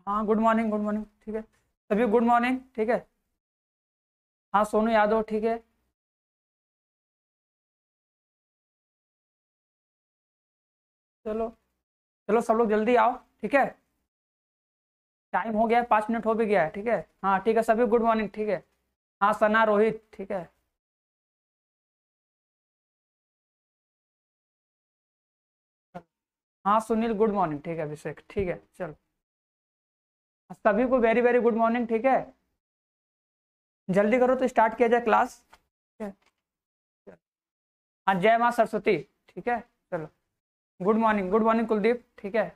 हाँ good morning, good morning, ठीक है। सभी गुड मॉर्निंग, ठीक है। हाँ सोनू यादव, ठीक है। चलो, चलो सब लोग जल्दी आओ, ठीक है। टाइम हो गया है, 5 मिनट हो भी गया है, ठीक है। हाँ ठीक है, सभी गुड मॉर्निंग, ठीक है। हाँ सना, रोहित, ठीक है। हाँ सुनील, गुड मॉर्निंग, ठीक है। अभिषेक, ठीक है, चलो। सभी को वेरी वेरी गुड मॉर्निंग, ठीक है। जल्दी करो तो स्टार्ट किया जाए क्लास, ठीक है। हाँ जय माँ सरस्वती, ठीक है। चलो, good morning, good morning Kuldeep, ठीक है।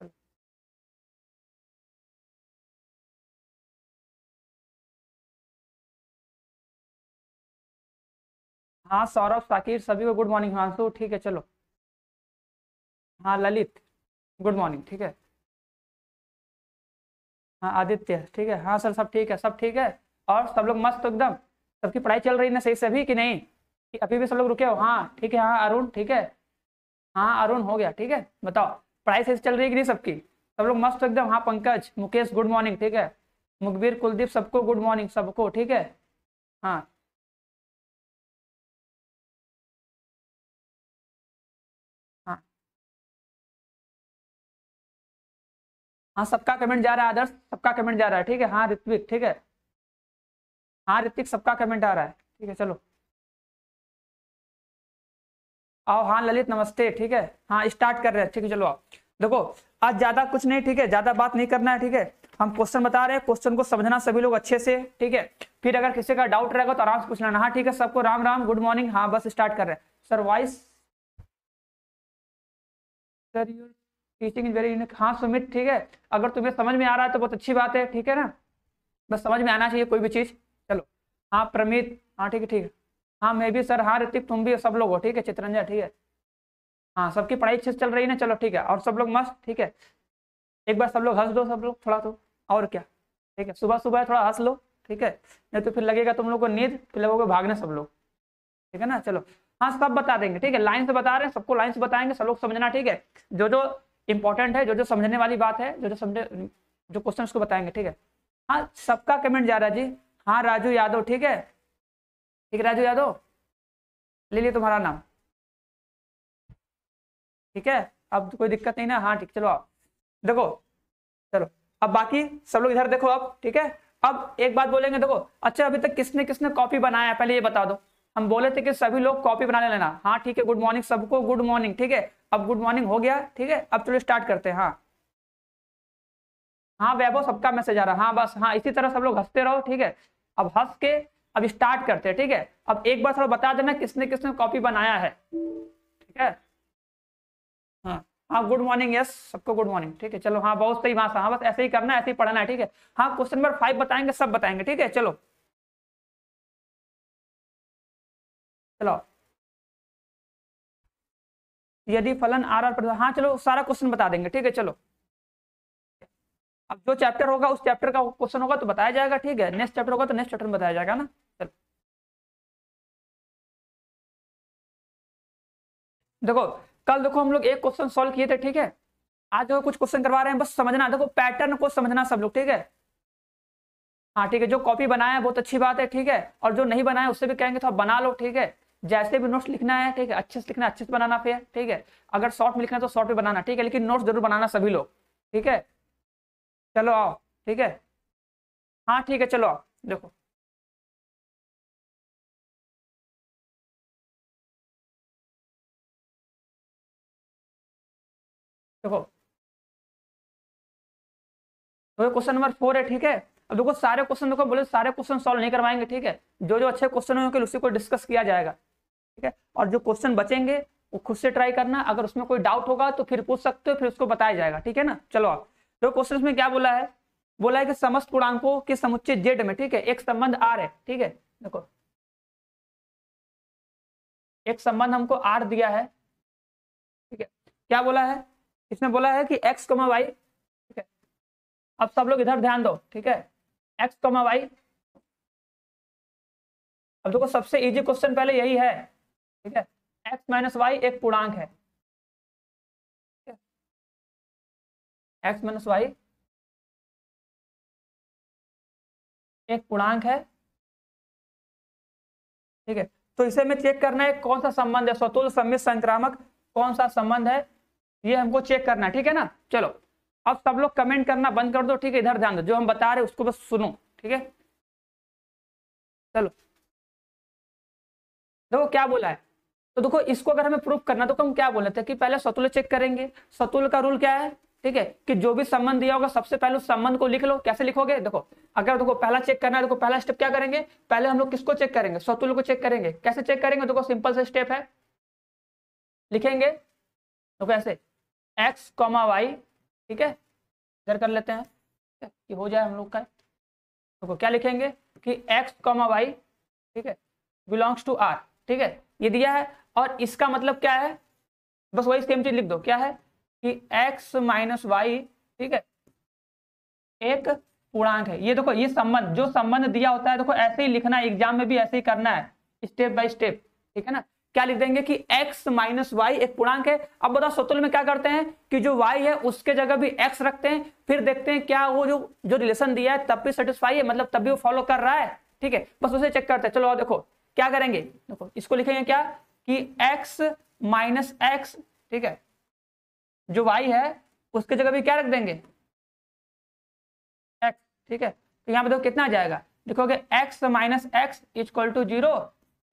चलो। हाँ सौरभ, साकिर, सभी को गुड मॉर्निंग। हिमांशु, ठीक है, चलो। हाँ ललित, गुड मॉर्निंग, ठीक है। हाँ आदित्य, ठीक है। हाँ सर, सब ठीक है, सब ठीक है। और सब लोग मस्त एकदम। सबकी पढ़ाई चल रही है ना सही से अभी कि नहीं? कि अभी भी सब लोग रुके हो? हाँ ठीक है। हाँ अरुण, ठीक है। हाँ अरुण हो गया, ठीक है। बताओ, पढ़ाई सही से चल रही है कि नहीं सबकी? सब लोग मस्त एकदम। हाँ पंकज, मुकेश, गुड मॉर्निंग, ठीक है। मुखबिर, कुलदीप, सबको गुड मॉर्निंग, सबको, ठीक है। हाँ हाँ हाँ, सबका कमेंट जा रहा है आदर्श, सबका कमेंट जा रहा है, ठीक है। हाँ ऋत्विक, ठीक है। हाँ ऋत्विक, सबका कमेंट आ रहा है, ठीक है, चलो। आओ, हाँ ललित, नमस्ते, ठीक है। हाँ स्टार्ट कर रहे हैं, ठीक है, चलो आओ। देखो, आज ज्यादा कुछ नहीं, ठीक है, ज्यादा बात नहीं करना है, ठीक है। हम क्वेश्चन बता रहे हैं, क्वेश्चन को समझना सभी लोग अच्छे से, ठीक है। फिर अगर किसी का डाउट रहेगा तो आराम से पूछ लेना। हाँ ठीक है, सबको राम राम, गुड मॉर्निंग। हाँ बस स्टार्ट कर रहे हैं। Sir voice, sir your teaching is very unique. हाँ सुमित, ठीक है। अगर तुम्हें समझ में आ रहा है तो बहुत अच्छी बात है, ठीक है ना। बस समझ में आना चाहिए कोई भी चीज। चलो। हाँ प्रमित, हाँ ठीक है, ठीक है। हाँ मैं भी सर। हाँ ऋतिक, तुम भी, सब लोग हो, ठीक है। चित्रंजन, ठीक है। हाँ सबकी पढ़ाई अच्छे से चल रही है ना? चलो ठीक है, और सब लोग मस्त, ठीक है। एक बार सब लोग हंस दो, सब लोग थोड़ा तो। और क्या, ठीक है। सुबह सुबह थोड़ा हंस लो, ठीक है। नहीं तो फिर लगेगा तुम लोग को नींद, फिर लगोगे भागने सब लोग, ठीक है ना। चलो। हाँ सब बता देंगे, ठीक है। लाइन से बता रहे हैं, सबको लाइन से बताएंगे, सब लोग समझना, ठीक है। जो जो इंपॉर्टेंट है, जो जो समझने वाली बात है, जो जो समझे, जो क्वेश्चन उसको बताएंगे, ठीक है। हाँ सबका कमेंट जा रहा है जी। हाँ राजू यादव, ठीक है। ठीक है राजू यादव, ले लिया तुम्हारा नाम, ठीक है। अब तो कोई दिक्कत नहीं ना? हाँ ठीक, चलो आओ। देखो, चलो। अब बाकी सब लोग इधर देखो अब, ठीक है। अब एक बात बोलेंगे, देखो। अच्छा अभी तक किसने किसने कॉपी बनाया है, पहले ये बता दो। हम बोले थे कि सभी लोग कॉपी बनाने लेना। हाँ ठीक है, गुड मॉर्निंग सबको, गुड मॉर्निंग, ठीक है। अब गुड मॉर्निंग हो गया, ठीक है। अब चलो स्टार्ट करते हैं। हाँ हाँ वैभव, सबका मैसेज आ रहा है। हाँ बस, हाँ इसी तरह सब लोग हंसते रहो, ठीक है। अब हंस के अब स्टार्ट करते हैं, ठीक है। अब एक बार थोड़ा बता देना किसने किसने कॉपी बनाया है, ठीक है। हाँ हाँ गुड मॉर्निंग, यस सबको गुड मॉर्निंग, ठीक है। चलो हाँ बहुत सही भाषा। हाँ बस ऐसे ही करना है, ऐसे ही पढ़ना है, ठीक है। हाँ क्वेश्चन नंबर 5 बताएंगे, सब बताएंगे, ठीक है। चलो, चलो। यदि फलन आर आर पर, हाँ चलो सारा क्वेश्चन बता देंगे, ठीक है, चलो। अब जो चैप्टर होगा उस चैप्टर का क्वेश्चन होगा तो बताया जाएगा, ठीक है। नेक्स्ट चैप्टर होगा तो नेक्स्ट चैप्टर में बताया जाएगा ना। चलो देखो, कल देखो हम लोग एक क्वेश्चन सॉल्व किए थे, ठीक है। आज जो कुछ क्वेश्चन करवा रहे हैं, बस समझना, देखो पैटर्न को समझना सब लोग, ठीक है। हाँ ठीक है, जो कॉपी बनाया है बहुत अच्छी बात है, ठीक है। और जो नहीं बनाया उससे भी कहेंगे तो आप बना लो, ठीक है। जैसे भी नोट्स लिखना है, ठीक है, अच्छे से लिखना, अच्छे से बनाना, फिर ठीक है। अगर शॉर्ट में लिखना है तो शॉर्ट में बनाना, ठीक है, लेकिन नोट्स जरूर बनाना सभी लोग, ठीक है। चलो आओ, ठीक है। हाँ ठीक है, चलो आओ। देखो, देखो तो क्वेश्चन नंबर 4 है, ठीक है। अब देखो सारे क्वेश्चन, देखो बोले सारे क्वेश्चन सॉल्व नहीं करवाएंगे, ठीक है। जो जो अच्छे क्वेश्चन होंगे उसी को डिस्कस किया जाएगा, ठीक है। और जो क्वेश्चन बचेंगे वो खुद से ट्राई करना, अगर उसमें कोई डाउट होगा तो फिर पूछ सकते हो, फिर उसको बताया जाएगा, ठीक है ना। चलो आप, तो क्वेश्चन में क्या बोला है? बोला है कि समस्त पूर्णांकों के समुच्चय जेड में, ठीक है, एक संबंध आर है, ठीक है। देखो, एक संबंध हमको आर दिया है, ठीक है। क्या बोला है? इसमें बोला है कि एक्स कमा वाई, ठीक है। अब सब लोग इधर ध्यान दो, ठीक है। एक्स कमा वाई, अब देखो सबसे इजी क्वेश्चन पहले यही है, ठीक है। एक्स माइनस वाई एक पूर्णांक है, एक्स माइनस वाई एक पूर्णांक है, ठीक है। तो इसे हमें चेक करना है कौन सा संबंध है, स्वतुल्य सममित संक्रामक कौन सा संबंध है, ये हमको चेक करना है, ठीक है ना। चलो अब सब लोग कमेंट करना बंद कर दो, ठीक है, इधर ध्यान दो, जो हम बता रहे हैं उसको बस सुनो, ठीक है। चलो देखो क्या बोला है, तो देखो इसको अगर हमें प्रूफ करना तो हम क्या बोले थे कि पहले स्वतुल्य चेक करेंगे। स्वतुल्य का रूल क्या है, ठीक है, कि जो भी संबंध दिया होगा सबसे पहले उस संबंध को लिख लो। कैसे लिखोगे, देखो अगर देखो पहला चेक करना है, देखो पहला स्टेप क्या करेंगे, पहले हम लोग किसको चेक करेंगे, स्वतुल्य को चेक करेंगे। कैसे चेक करेंगे, देखो सिंपल से स्टेप है, लिखेंगे देखो ऐसे एक्स कॉमा वाई, ठीक है, इधर कर लेते हैं कि हो जाए हम लोग का। देखो क्या लिखेंगे कि एक्स कॉमा वाई, ठीक है, बिलोंग्स टू आर, ठीक है, ये दिया है। और इसका मतलब क्या है, बस वही सेम चीज लिख दो, क्या है कि x माइनस वाई, ठीक है, एक पूर्णांक है। ये देखो ये संबंध, जो संबंध दिया होता है देखो ऐसे ही लिखना है, एग्जाम में भी ऐसे ही करना है, स्टेप बाय स्टेप, ठीक है ना। क्या लिख देंगे कि x माइनस वाई एक पूर्णांक है। अब बताओ स्वतुल्य में क्या करते हैं कि जो y है उसके जगह भी x रखते हैं, फिर देखते हैं क्या वो जो जो रिलेशन दिया है तब भी सेटिस्फाई है, मतलब तब भी वो फॉलो कर रहा है, ठीक है, बस उसे चेक करते हैं। चलो देखो क्या करेंगे, देखो इसको लिखेंगे क्या कि x माइनस एक्स, ठीक है, जो y है उसके जगह भी क्या रख देंगे, x, ठीक है। तो यहाँ पे देखो कितना आ जाएगा, देखोगे x minus x equal to 0,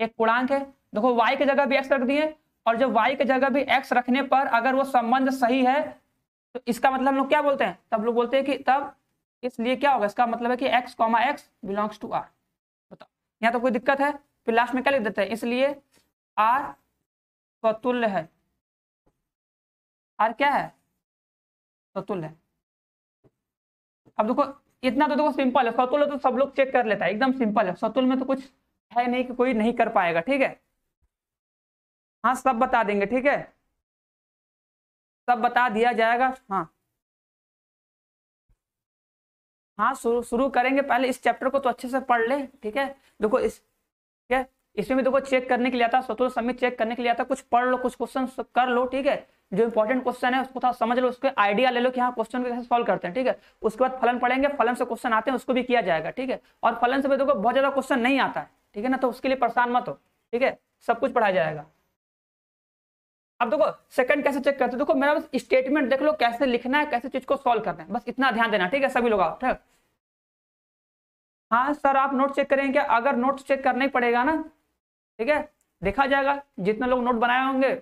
एक पूर्णांक है। देखो y की जगह भी x रख दिए, और जब y की जगह भी x रखने पर अगर वो संबंध सही है तो इसका मतलब हम लोग क्या बोलते हैं, तब लोग बोलते हैं कि तब इसलिए क्या होगा, इसका मतलब है कि x comma x belongs to R. बताओ यहाँ तो कोई दिक्कत है, फिर लास्ट में क्या लिख देते हैं, इसलिए r स्वतुल्य है। r क्या है, स्वतुल्य है। अब देखो इतना तो देखो सिंपल है, स्वतुल्य तो सब लोग चेक कर लेता है, एकदम सिंपल है। स्वतुल्य में तो कुछ है नहीं कि कोई नहीं कर पाएगा, ठीक है। हाँ सब बता देंगे, ठीक है, सब बता दिया जाएगा। हाँ हाँ शुरू करेंगे, पहले इस चैप्टर को तो अच्छे से पढ़ ले, ठीक है। देखो इस, ठीक है, इसमें भी देखो चेक करने के लिए आता है, स्वतुल्य समित चेक करने के लिए आता है, कुछ पढ़ लो, कुछ क्वेश्चन कर लो, ठीक है। जो इंपॉर्टेंट क्वेश्चन है उसको थोड़ा समझ लो, उसके आइडिया ले लो कि हाँ क्वेश्चन को कैसे सॉल्व करते हैं, ठीक है। उसके बाद फलन पढ़ेंगे, फलन से क्वेश्चन आते हैं उसको भी किया जाएगा, ठीक है। और फलन से भी देखो बहुत ज्यादा क्वेश्चन नहीं आता है, ठीक है ना, तो उसके लिए परेशान मत हो, ठीक है, सब कुछ पढ़ाया जाएगा। अब देखो सेकंड कैसे चेक करते, देखो मेरा बस स्टेटमेंट देख लो कैसे लिखना है, कैसे चीज को सॉल्व करना है, बस इतना ध्यान देना, ठीक है सभी लोग आओ, ठीक है। हाँ सर आप नोट चेक करेंगे क्या, अगर नोट चेक करना ही पड़ेगा ना, ठीक है, देखा जाएगा जितने लोग नोट बनाए होंगे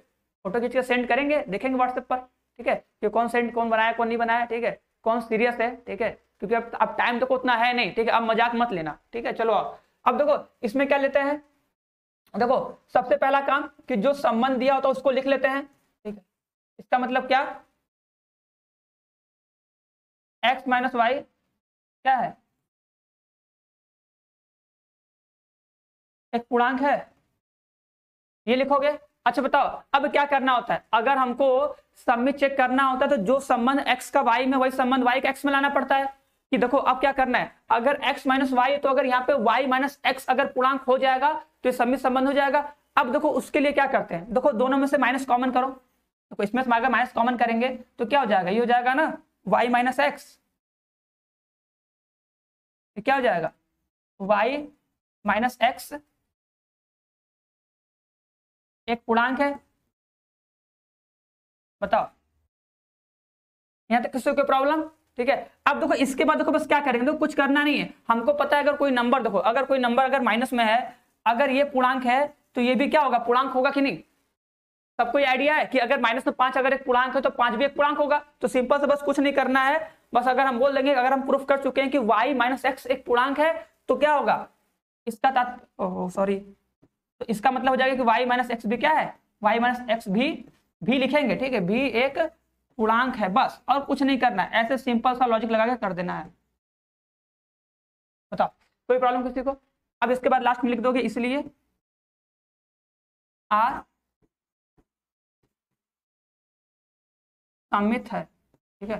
फोटो खींच के सेंड करेंगे, देखेंगे व्हाट्सएप पर, ठीक है, कि कौन बनाया कौन नहीं बनाया, ठीक है, कौन सीरियस है, ठीक है, क्योंकि अब टाइम तो उतना है नहीं, ठीक है, अब मजाक मत लेना, ठीक है। चलो अब देखो इसमें क्या लेते हैं, देखो सबसे पहला काम कि जो संबंध दिया होता है उसको लिख लेते हैं, ठीक है। इसका मतलब क्या, एक्स माइनस वाई क्या है, एक पूर्णांक है, ये लिखोगे। अच्छा बताओ अब क्या करना होता है, अगर हमको सबमिट चेक करना होता है तो जो संबंध x का y में वही संबंध y का x में लाना पड़ता है। कि देखो अब क्या करना है, अगर x माइनस वाई तो अगर यहाँ पे y माइनस एक्स अगर पूर्णांक हो जाएगा तो ये सबमिट संबंध हो जाएगा। अब देखो उसके लिए क्या करते हैं, देखो दोनों में से माइनस कॉमन करो, देखो इसमें से अगर माइनस कॉमन करेंगे तो क्या हो जाएगा, ये हो जाएगा ना y माइनस एक्स, क्या हो जाएगा y माइनस एक्स एक पूर्णांक है। बताओ यहाँ तक किसी को प्रॉब्लम, ठीक है। अब देखो इसके बाद देखो बस क्या करेंगे, देखो कुछ करना नहीं है, हमको पता है अगर कोई नंबर, देखो अगर कोई नंबर अगर माइनस में है, अगर ये पूर्णांक है तो ये भी क्या होगा, पूर्णांक होगा कि नहीं। सबको आइडिया है कि अगर माइनस में 5 अगर एक पूर्णांक है तो 5 भी एक पूर्णांक होगा। तो सिंपल से बस कुछ नहीं करना है, बस अगर हम बोल देंगे, अगर हम प्रूफ कर चुके हैं कि y माइनस एक्स एक पूर्णांक है तो क्या होगा, इसका सॉरी, तो इसका मतलब हो जाएगा कि y माइनस एक्स भी क्या है, y माइनस एक्स भी लिखेंगे, ठीक है, भी एक पूर्णांक है, बस और कुछ नहीं करना है, ऐसे सिंपल सा लॉजिक लगा के कर देना है। बताओ कोई प्रॉब्लम किसी को। अब इसके बाद लास्ट में लिख दोगे इसलिए आर सममित है, ठीक है।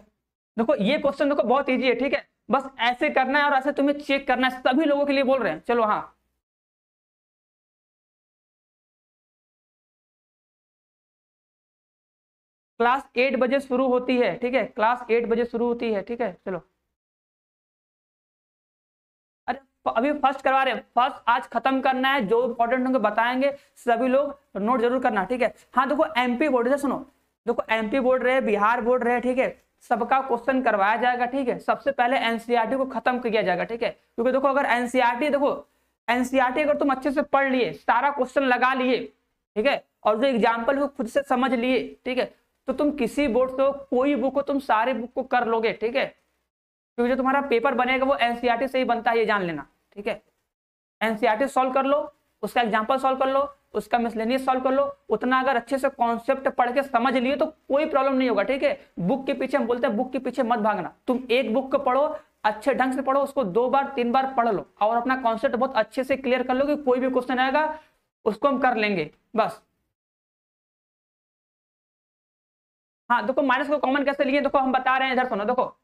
देखो ये क्वेश्चन देखो बहुत इजी है, ठीक है, बस ऐसे करना है और ऐसे तुम्हें चेक करना है, सभी लोगों के लिए बोल रहे हैं। चलो हाँ क्लास 8 बजे शुरू होती है, ठीक है, क्लास 8 बजे शुरू होती है, ठीक है। चलो अरे तो अभी फर्स्ट करवा रहे हैं, फर्स्ट आज खत्म करना है, जो इंपॉर्टेंट होंगे बताएंगे, सभी लोग नोट जरूर करना, ठीक है। हाँ देखो एमपी बोर्ड से सुनो, देखो एमपी बोर्ड रहे, बिहार बोर्ड रहे, ठीक है, सबका क्वेश्चन करवाया जाएगा, ठीक है। सबसे पहले एनसीईआरटी को खत्म किया जाएगा, ठीक है, क्योंकि देखो अगर एनसीईआरटी, देखो एनसीईआरटी अगर तुम अच्छे से पढ़ लिए, सारा क्वेश्चन लगा लिए, ठीक है, और जो एग्जाम्पल को खुद से समझ लिए, ठीक है, तो तुम किसी बोर्ड से कोई बुक हो तुम सारे बुक को कर लोगे, ठीक है, क्योंकि जो तुम्हारा पेपर बनेगा वो एनसीईआरटी से ही बनता है, ये जान लेना, ठीक है। एनसीईआरटी सॉल्व कर लो, उसका एग्जाम्पल सॉल्व कर लो, उसका मिसलेनियस सॉल्व कर लो, उतना अगर अच्छे से कॉन्सेप्ट पढ़ के समझ लिए तो कोई प्रॉब्लम नहीं होगा, ठीक है। बुक के पीछे हम बोलते हैं, बुक के पीछे मत भागना, तुम एक बुक को पढ़ो, अच्छे ढंग से पढ़ो, उसको 2 बार 3 बार पढ़ लो और अपना कॉन्सेप्ट बहुत अच्छे से क्लियर कर लो कि कोई भी क्वेश्चन आएगा उसको हम कर लेंगे, बस। हाँ देखो माइनस को कॉमन कैसे लिए, देखो हम बता रहे हैं, इधर सुनो, देखो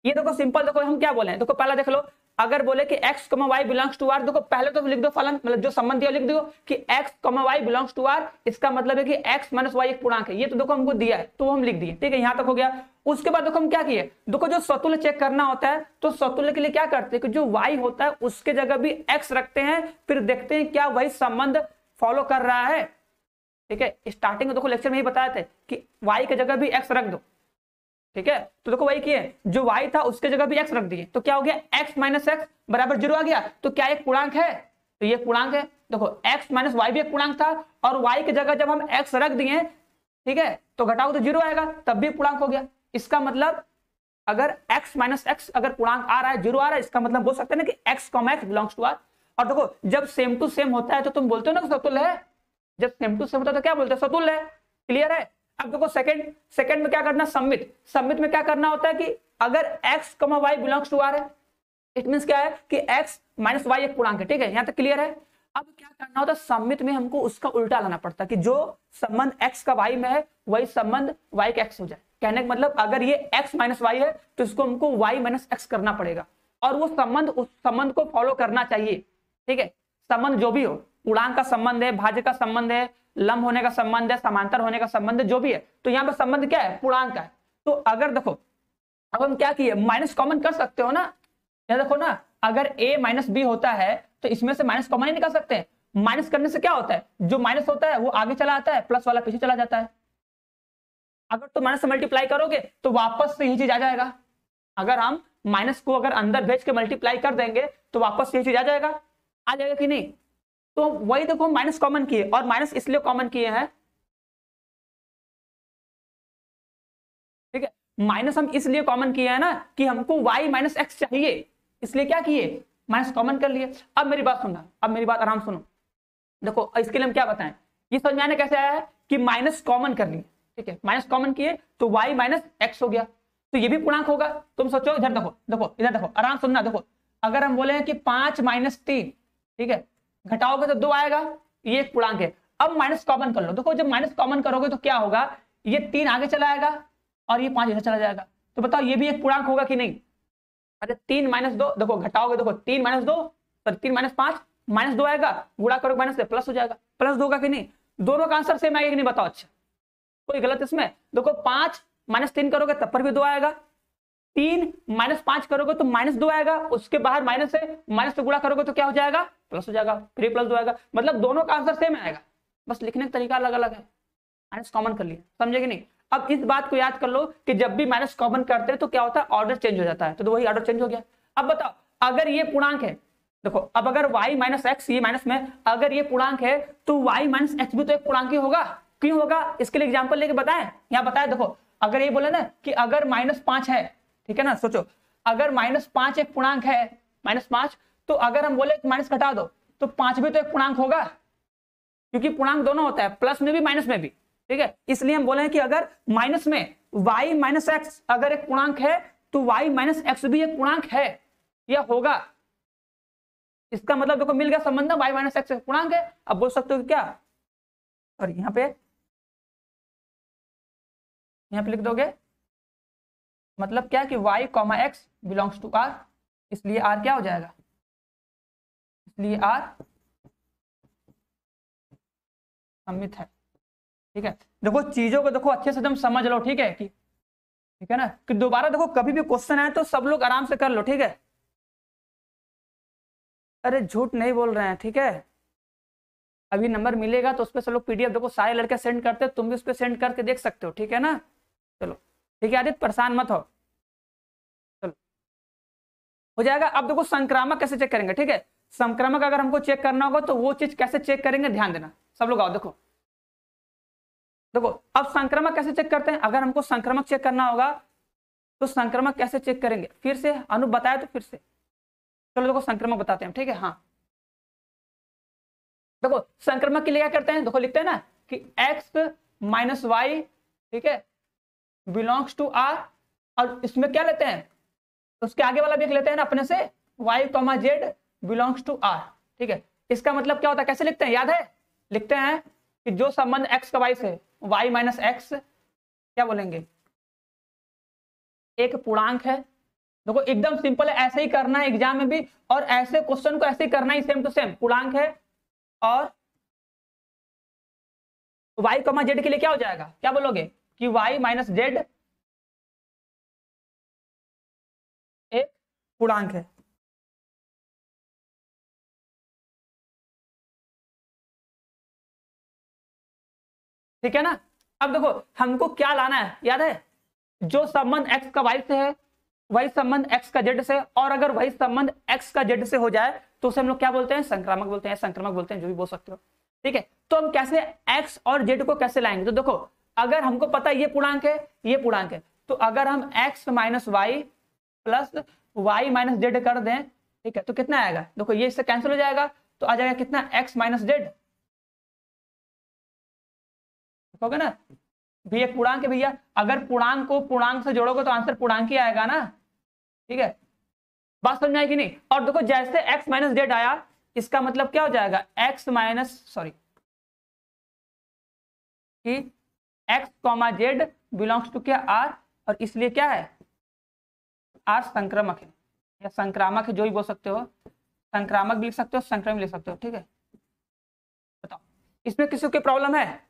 ये देखो सिंपल, देखो हम क्या बोले हैं, देखो पहला देख लो, अगर बोले कि x, y belongs to r, देखो पहले तो लिख दो फलन, मतलब जो संबंध दिया लिख दो कि x, y belongs to r, इसका मतलब है कि x माइनस y एक पूर्णांक है, ये तो देखो हमको दिया है तो हम लिख दिए, ठीक है, यहां तक हो गया। उसके बाद देखो हम क्या किए, देखो जो स्वतुल्य चेक करना होता है तो स्वतुल्य के लिए क्या करते हैं कि जो y होता है उसके जगह भी x रखते हैं, फिर देखते हैं क्या वही संबंध फॉलो कर रहा है, ठीक है। स्टार्टिंग में देखो लेक्चर में ही बताया था कि y की जगह भी x रख दो, ठीक है, तो देखो वही किए, जो y था उसके जगह भी x रख दिए, तो क्या हो गया x माइनस एक्स बराबर 0 आ गया, तो क्या एक पूर्णांक है, तो ये पूर्णांक है। देखो x माइनस वाई भी एक पूर्णांक था और y की जगह जब हम x रख दिए, ठीक है, तो घटाओ तो 0 आएगा, तब भी पूर्णांक हो गया। इसका मतलब अगर x माइनस एक्स अगर पूर्णांक आ रहा है, 0 आ रहा है, इसका मतलब बोल सकते हैं ना कि x, x belongs to r। और देखो जब सेम टू सेम होता है तो तुम बोलते हो ना कि सतुल्य है, जब सेम टू सेम होता है तो क्या बोलते हैं, सतुल्य है, क्लियर है। अब देखो सेकंड में क्या करना, सम्मित में क्या करना होता है कि अगर x, y belongs to r है, इट मींस क्या है कि x माइनस y एक पूर्णांक है, ठीक है, यहां तक क्लियर है। अब क्या करना होता है, सम्मित में हमको उसका उल्टा लाना पड़ता है कि जो संबंध x का y में है वही संबंध y का x हो जाए। कहने का मतलब अगर ये x माइनस वाई है तो इसको हमको y माइनस एक्स करना पड़ेगा और वो संबंध उस संबंध को फॉलो करना चाहिए, ठीक है। संबंध जो भी हो, पूर्णांक का संबंध है, भाज्य का संबंध है, लंब होने का संबंध है, समांतर होने का संबंध है, जो भी है, तो यहाँ पर संबंध क्या है, पूर्णांक का है। तो अगर देखो अब हम क्या किए, माइनस कॉमन कर सकते हो ना, यहाँ देखो ना, अगर a माइनस बी होता है तो इसमें से माइनस कॉमन ही निकाल सकते हैं। माइनस करने से क्या होता है, जो माइनस होता है वो आगे चला आता है, प्लस वाला पीछे चला जाता है। अगर तो माइनस से मल्टीप्लाई करोगे तो वापस से यही चीज आ जाएगा, अगर हम माइनस को अगर अंदर भेज के मल्टीप्लाई कर देंगे तो वापस यही चीज आ जाएगा कि नहीं। तो वही देखो माइनस कॉमन किए, और माइनस इसलिए कॉमन किए हैं, ठीक है, माइनस हम इसलिए कॉमन किए हैं ना कि हमको y माइनस एक्स चाहिए, इसलिए क्या किए, माइनस कॉमन कर लिए। अब मेरी बात सुनना, अब मेरी बात आराम सुनो, देखो इसके लिए हम क्या बताएं, ये समझ में आने कैसे आया है कि माइनस कॉमन कर लिए, ठीक है, माइनस कॉमन किए तो y माइनस एक्स हो गया, तो ये भी पूर्णांक होगा। तुम सोचो, इधर देखो, इधर देखो, आराम सुनना, देखो अगर हम बोले कि 5 माइनस 3, ठीक है, घटाओगे तो 2 आएगा, ये एक पूर्णांक है। अब माइनस कॉमन कर लो, देखो जब माइनस कॉमन करोगे तो क्या होगा, ये 3 आगे चला आएगा और ये 5 इधर चला जाएगा, तो बताओ ये भी एक पूर्णांक होगा कि नहीं। अरे 3 माइनस 2, देखो घटाओगे, देखो 3 माइनस 2, 3 माइनस 5, माइनस 2 आएगा, गुणा करोगे माइनस से प्लस हो जाएगा, प्लस 2 होगा कि नहीं। दोनों का आंसर सेम आएगा कि नहीं, बताओ। अच्छा कोई गलत इसमें, देखो 5 माइनस 3 करोगे तब पर भी 2 आएगा, 3 माइनस 5 करोगे तो माइनस 2 आएगा, उसके बाहर माइनस है, माइनस से गुणा करोगे तो क्या हो जाएगा, प्लस हो जाएगा, फिर प्लस 2 आएगा, मतलब दोनों का आंसर सेम आएगा, बस लिखने का तरीका अलग अलग है। माइनस कॉमन कर लिया, समझे कि नहीं। अब इस बात को याद कर लो कि जब भी माइनस कॉमन करते हैं तो क्या होता है, ऑर्डर चेंज हो जाता है, तो वही ऑर्डर चेंज हो गया। अब बताओ अगर ये पूर्णांक है, देखो अब अगर y माइनस एक्स, ये माइनस में, अगर ये पूर्णांक है तो y माइनस एक्स भी तो एक पूर्णांक ही होगा, क्यों होगा, इसके लिए एग्जांपल लेके बताएं, यहाँ बताए। देखो अगर ये बोले ना कि अगर -5 है, ठीक है ना, सोचो अगर -5 एक पूर्णांक है, -5, तो अगर हम बोले माइनस घटा दो तो 5 भी तो एक पूर्णांक होगा, क्योंकि पूर्णांक दोनों होता है, प्लस में भी माइनस में भी, ठीक है। इसलिए हम बोले कि अगर माइनस में y माइनस एक्स अगर एक पूर्णांक है तो y माइनस एक्स भी एक पूर्णांक है या होगा। इसका मतलब देखो मिल गया संबंध, y माइनस एक्स पूर्णांक है। अब बोल सकते हो क्या, और यहाँ पे लिख दोगे, मतलब क्या कि y comma x belongs to r, इसलिए r क्या हो जाएगा, इसलिए r सम्मित है, ठीक है। देखो चीजों को देखो अच्छे से एकदम समझ लो, ठीक है, कि ठीक है ना, कि दोबारा देखो कभी भी क्वेश्चन आए तो सब लोग आराम से कर लो, ठीक है। अरे झूठ नहीं बोल रहे हैं, ठीक है। अभी नंबर मिलेगा तो उस पर सब लोग पीडीएफ देखो, सारे लड़के सेंड करते हैं, तुम भी उस पर सेंड करके देख सकते हो, ठीक है ना। चलो ठीक है आदित्य, परेशान मत हो, चलो हो जाएगा। अब देखो संक्रामक कैसे चेक करेंगे, ठीक है। संक्रामक अगर हमको चेक करना होगा तो वो चीज कैसे चेक करेंगे, ध्यान देना सब लोग। आओ देखो, देखो अब संक्रामक कैसे चेक करते हैं। अगर हमको संक्रामक चेक करना होगा तो संक्रामक कैसे चेक करेंगे, फिर से अनु बताया तो फिर से, चलो देखो संक्रामक बताते हैं, ठीक है। हाँ देखो संक्रामक के लिए क्या करते हैं, देखो लिखते हैं ना कि x माइनस वाई, ठीक है, बिलोंग्स टू r, और इसमें क्या लेते हैं, उसके आगे वाला भी एक लेते हैं ना अपने से, y comma z belongs to r, ठीक है। इसका मतलब क्या होता है, कैसे लिखते हैं, याद है, लिखते हैं कि जो संबंध x का y से, y माइनस एक्स क्या बोलेंगे, एक पूर्णांक है। देखो एकदम सिंपल है, ऐसे ही करना है एग्जाम में भी, और ऐसे क्वेश्चन को ऐसे ही करना ही, सेम टू सेम पूर्णांक है। और y कॉमा जेड के लिए क्या हो जाएगा, क्या बोलोगे कि y माइनस जेड एक पूर्णांक है। ठीक है ना। अब देखो हमको क्या लाना है, याद है, जो संबंध x का y से है वही संबंध x का z से, और अगर वही संबंध x का z से हो जाए तो उसे हम लोग क्या बोलते हैं, संक्रामक बोलते हैं, संक्रामक बोलते हैं, जो भी बोल सकते हो, ठीक है। तो हम कैसे x और z को कैसे लाएंगे, तो देखो अगर हमको पता है ये पूर्णांक है, ये पूर्णांक है, तो अगर हम x minus y plus y minus z कर दें, ठीक है, तो कितना आएगा, देखो ये इससे कैंसिल हो जाएगा, तो आ जाएगा कितना, x माइनस जेड, देखोगे ना। भी एक पूर्णांक है भैया, अगर पूर्णांक को पूर्णांक से जोड़ोगे तो आंसर पूर्णांक ही आएगा ना, ठीक है। बात समझ में आई कि नहीं। और देखो जैसे x माइनस जेड आया, इसका मतलब क्या हो जाएगा, x माइनस सॉरी कि x comma z belongs to क्या, r, और इसलिए क्या है, r संक्रामक है या संक्रामक है, जो भी बोल सकते हो, संक्रामक भी लिख सकते हो, संक्रामक भी लिख सकते हो, ठीक है। बताओ इसमें किसी की प्रॉब्लम है,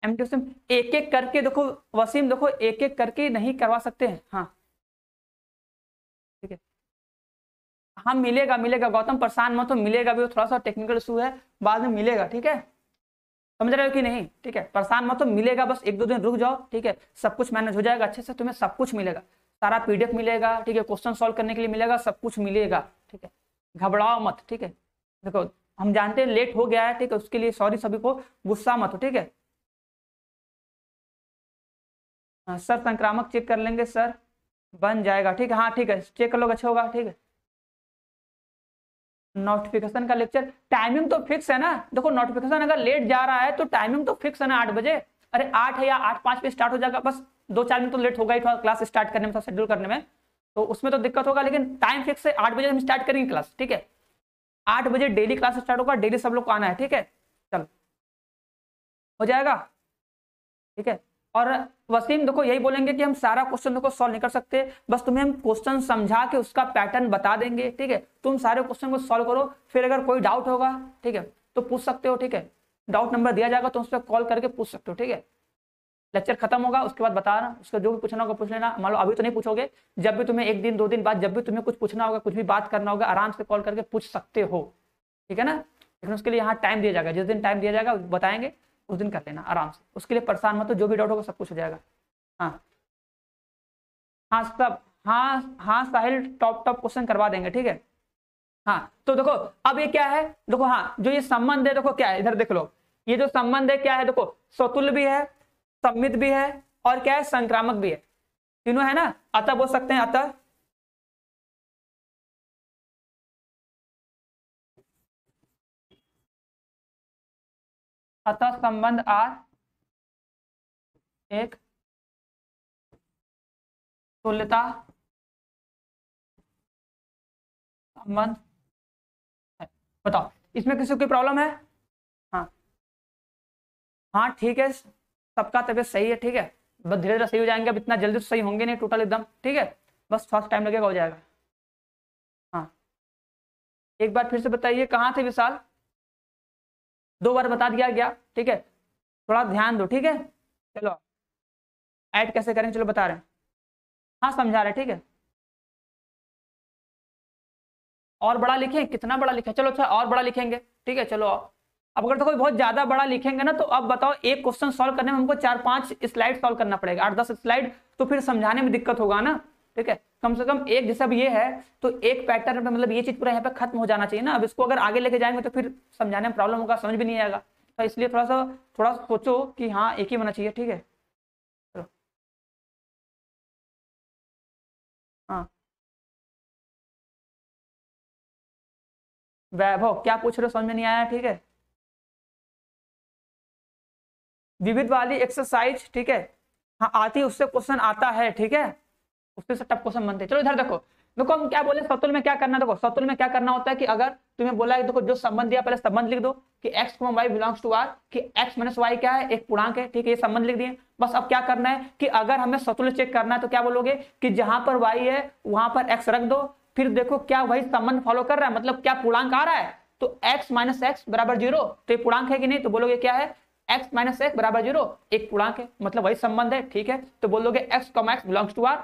एक एक करके देखो वसीम, देखो एक एक करके नहीं करवा सकते हैं, हाँ ठीक है। हाँ मिलेगा मिलेगा गौतम, परेशान मत हो, मिलेगा भी, थोड़ा सा टेक्निकल इशू है, बाद में मिलेगा, ठीक है, समझ रहे हो कि नहीं, ठीक है, परेशान मत हो, मिलेगा, बस एक दो दिन रुक जाओ, ठीक है, सब कुछ मैनेज हो जाएगा अच्छे से, तुम्हें सब कुछ मिलेगा, सारा पीडीएफ मिलेगा, ठीक है, क्वेश्चन सॉल्व करने के लिए मिलेगा, सब कुछ मिलेगा, ठीक है, घबराओ मत, ठीक है। देखो हम जानते हैं लेट हो गया है, ठीक है, उसके लिए सॉरी, सभी को गुस्सा मत हो, ठीक है। हाँ सर संक्रामक चेक कर लेंगे सर, बन जाएगा, ठीक है, हाँ ठीक है, चेक कर लोगे, अच्छा होगा, ठीक है। नोटिफिकेशन का लेक्चर टाइमिंग तो फिक्स है ना, देखो नोटिफिकेशन अगर लेट जा रहा है तो टाइमिंग तो फिक्स है ना, 8 बजे, अरे 8 है या 8:05 पे स्टार्ट हो जाएगा, बस 2-4 मिनट तो लेट होगा ही, थोड़ा क्लास स्टार्ट करने में, शेड्यूल करने में, तो उसमें तो दिक्कत होगा, लेकिन टाइम फिक्स है, 8 बजे हम स्टार्ट करेंगे क्लास, ठीक है, 8 बजे डेली क्लास स्टार्ट होगा, डेली सब लोग को आना है, ठीक है, चलो हो जाएगा, ठीक है। और वसीम देखो यही बोलेंगे कि हम सारा क्वेश्चन देखो सॉल्व नहीं कर सकते, बस तुम्हें हम क्वेश्चन समझा के उसका पैटर्न बता देंगे, ठीक है, तुम सारे क्वेश्चन को सॉल्व करो, फिर अगर कोई डाउट होगा, ठीक है, तो पूछ सकते हो, ठीक है, डाउट नंबर दिया जाएगा तो उस पर कॉल करके पूछ सकते हो, ठीक है। लेक्चर खत्म होगा उसके बाद बता रहा, उसका जो भी पूछना होगा पूछ लेना, मान लो अभी तो नहीं पूछोगे, जब भी तुम्हें 1 दिन 2 दिन बाद जब भी तुम्हें कुछ पूछना होगा, कुछ भी बात करना होगा, आराम से कॉल करके पूछ सकते हो, ठीक है ना। लेकिन उसके लिए यहाँ टाइम दिया जाएगा, जिस दिन टाइम दिया जाएगा बताएंगे, उस दिन कर लेना आराम से, उसके लिए परेशान मत हो, जो भी डाउट होगा सब कुछ हो जाएगा। हाँ हाँ सब, हाँ हाँ साहिल टॉप टॉप क्वेश्चन करवा देंगे, ठीक है। हाँ तो देखो अब ये क्या है, देखो हाँ जो ये संबंध है, देखो क्या है, इधर देख लो, ये जो संबंध है क्या है, देखो स्वतुल्य भी है, सममित भी है, और क्या है, संक्रामक भी है, तीनों है ना, अतः बोल सकते हैं, अतः अतः संबंध आर एक तुल्यता संबंध है। बताओ इसमें किसी की प्रॉब्लम है। हाँ हाँ ठीक है, सबका तबीयत सही है, ठीक है, बस धीरे धीरे सही हो जाएंगे, अब इतना जल्दी तो सही होंगे नहीं टोटल एकदम, ठीक है, बस थोड़ा टाइम लगेगा, हो जाएगा। हाँ एक बार फिर से बताइए कहाँ थे विशाल, 2 बार बता दिया गया, ठीक है, थोड़ा ध्यान दो, ठीक है। चलो ऐड कैसे करें, चलो बता रहे हैं, हाँ समझा रहे, ठीक है। और बड़ा लिखें, कितना बड़ा लिखें, चलो अच्छा और बड़ा लिखेंगे, ठीक है। चलो अब अगर तो कोई बहुत ज्यादा बड़ा लिखेंगे ना, तो अब बताओ एक क्वेश्चन सॉल्व करने में हमको 4-5 स्लाइड सॉल्व करना पड़ेगा, 8-10 स्लाइड, तो फिर समझाने में दिक्कत होगा ना, ठीक है। कम से कम एक, जैसे अब ये है तो एक पैटर्न पे मतलब ये चीज पूरा यहाँ पे खत्म हो जाना चाहिए ना। अब इसको अगर आगे लेके जाएंगे तो फिर समझाने में प्रॉब्लम होगा, समझ भी नहीं आएगा, तो इसलिए थोड़ा सोचो कि हाँ एक ही होना चाहिए, ठीक है। चलो हाँ वैभव क्या पूछ रहे हो, समझ में नहीं आया, ठीक है। विविध वाली एक्सरसाइज, ठीक है, हाँ आती है, उससे क्वेश्चन आता है, ठीक है, उससे टफ क्वेश्चन बनते हैं। चलो इधर देखो, देखो हम क्या बोले सतुल में क्या करना है, देखो सतुल में क्या करना होता है कि अगर तुम्हें बोला है देखो जो संबंध दिया पहले संबंध लिख दो कि x, y belongs to r, कि x माइनस वाई क्या है, एक पूर्णांक है, ठीक है, ये संबंध लिख दिए। बस अब क्या करना है कि अगर हमें सतुल्य चेक करना है तो क्या बोलोगे कि जहां पर y है वहां पर x रख दो, फिर देखो क्या वही संबंध फॉलो कर रहा है, मतलब क्या पूर्णांक आ रहा है, तो x माइनस एक्स बराबर 0, तो ये पूर्णांक है कि नहीं, तो बोलोगे क्या है x माइनस एक्स बराबर 0, एक पूर्णांक है, मतलब वही संबंध है, ठीक है। तो बोलोगे x, x belongs to r,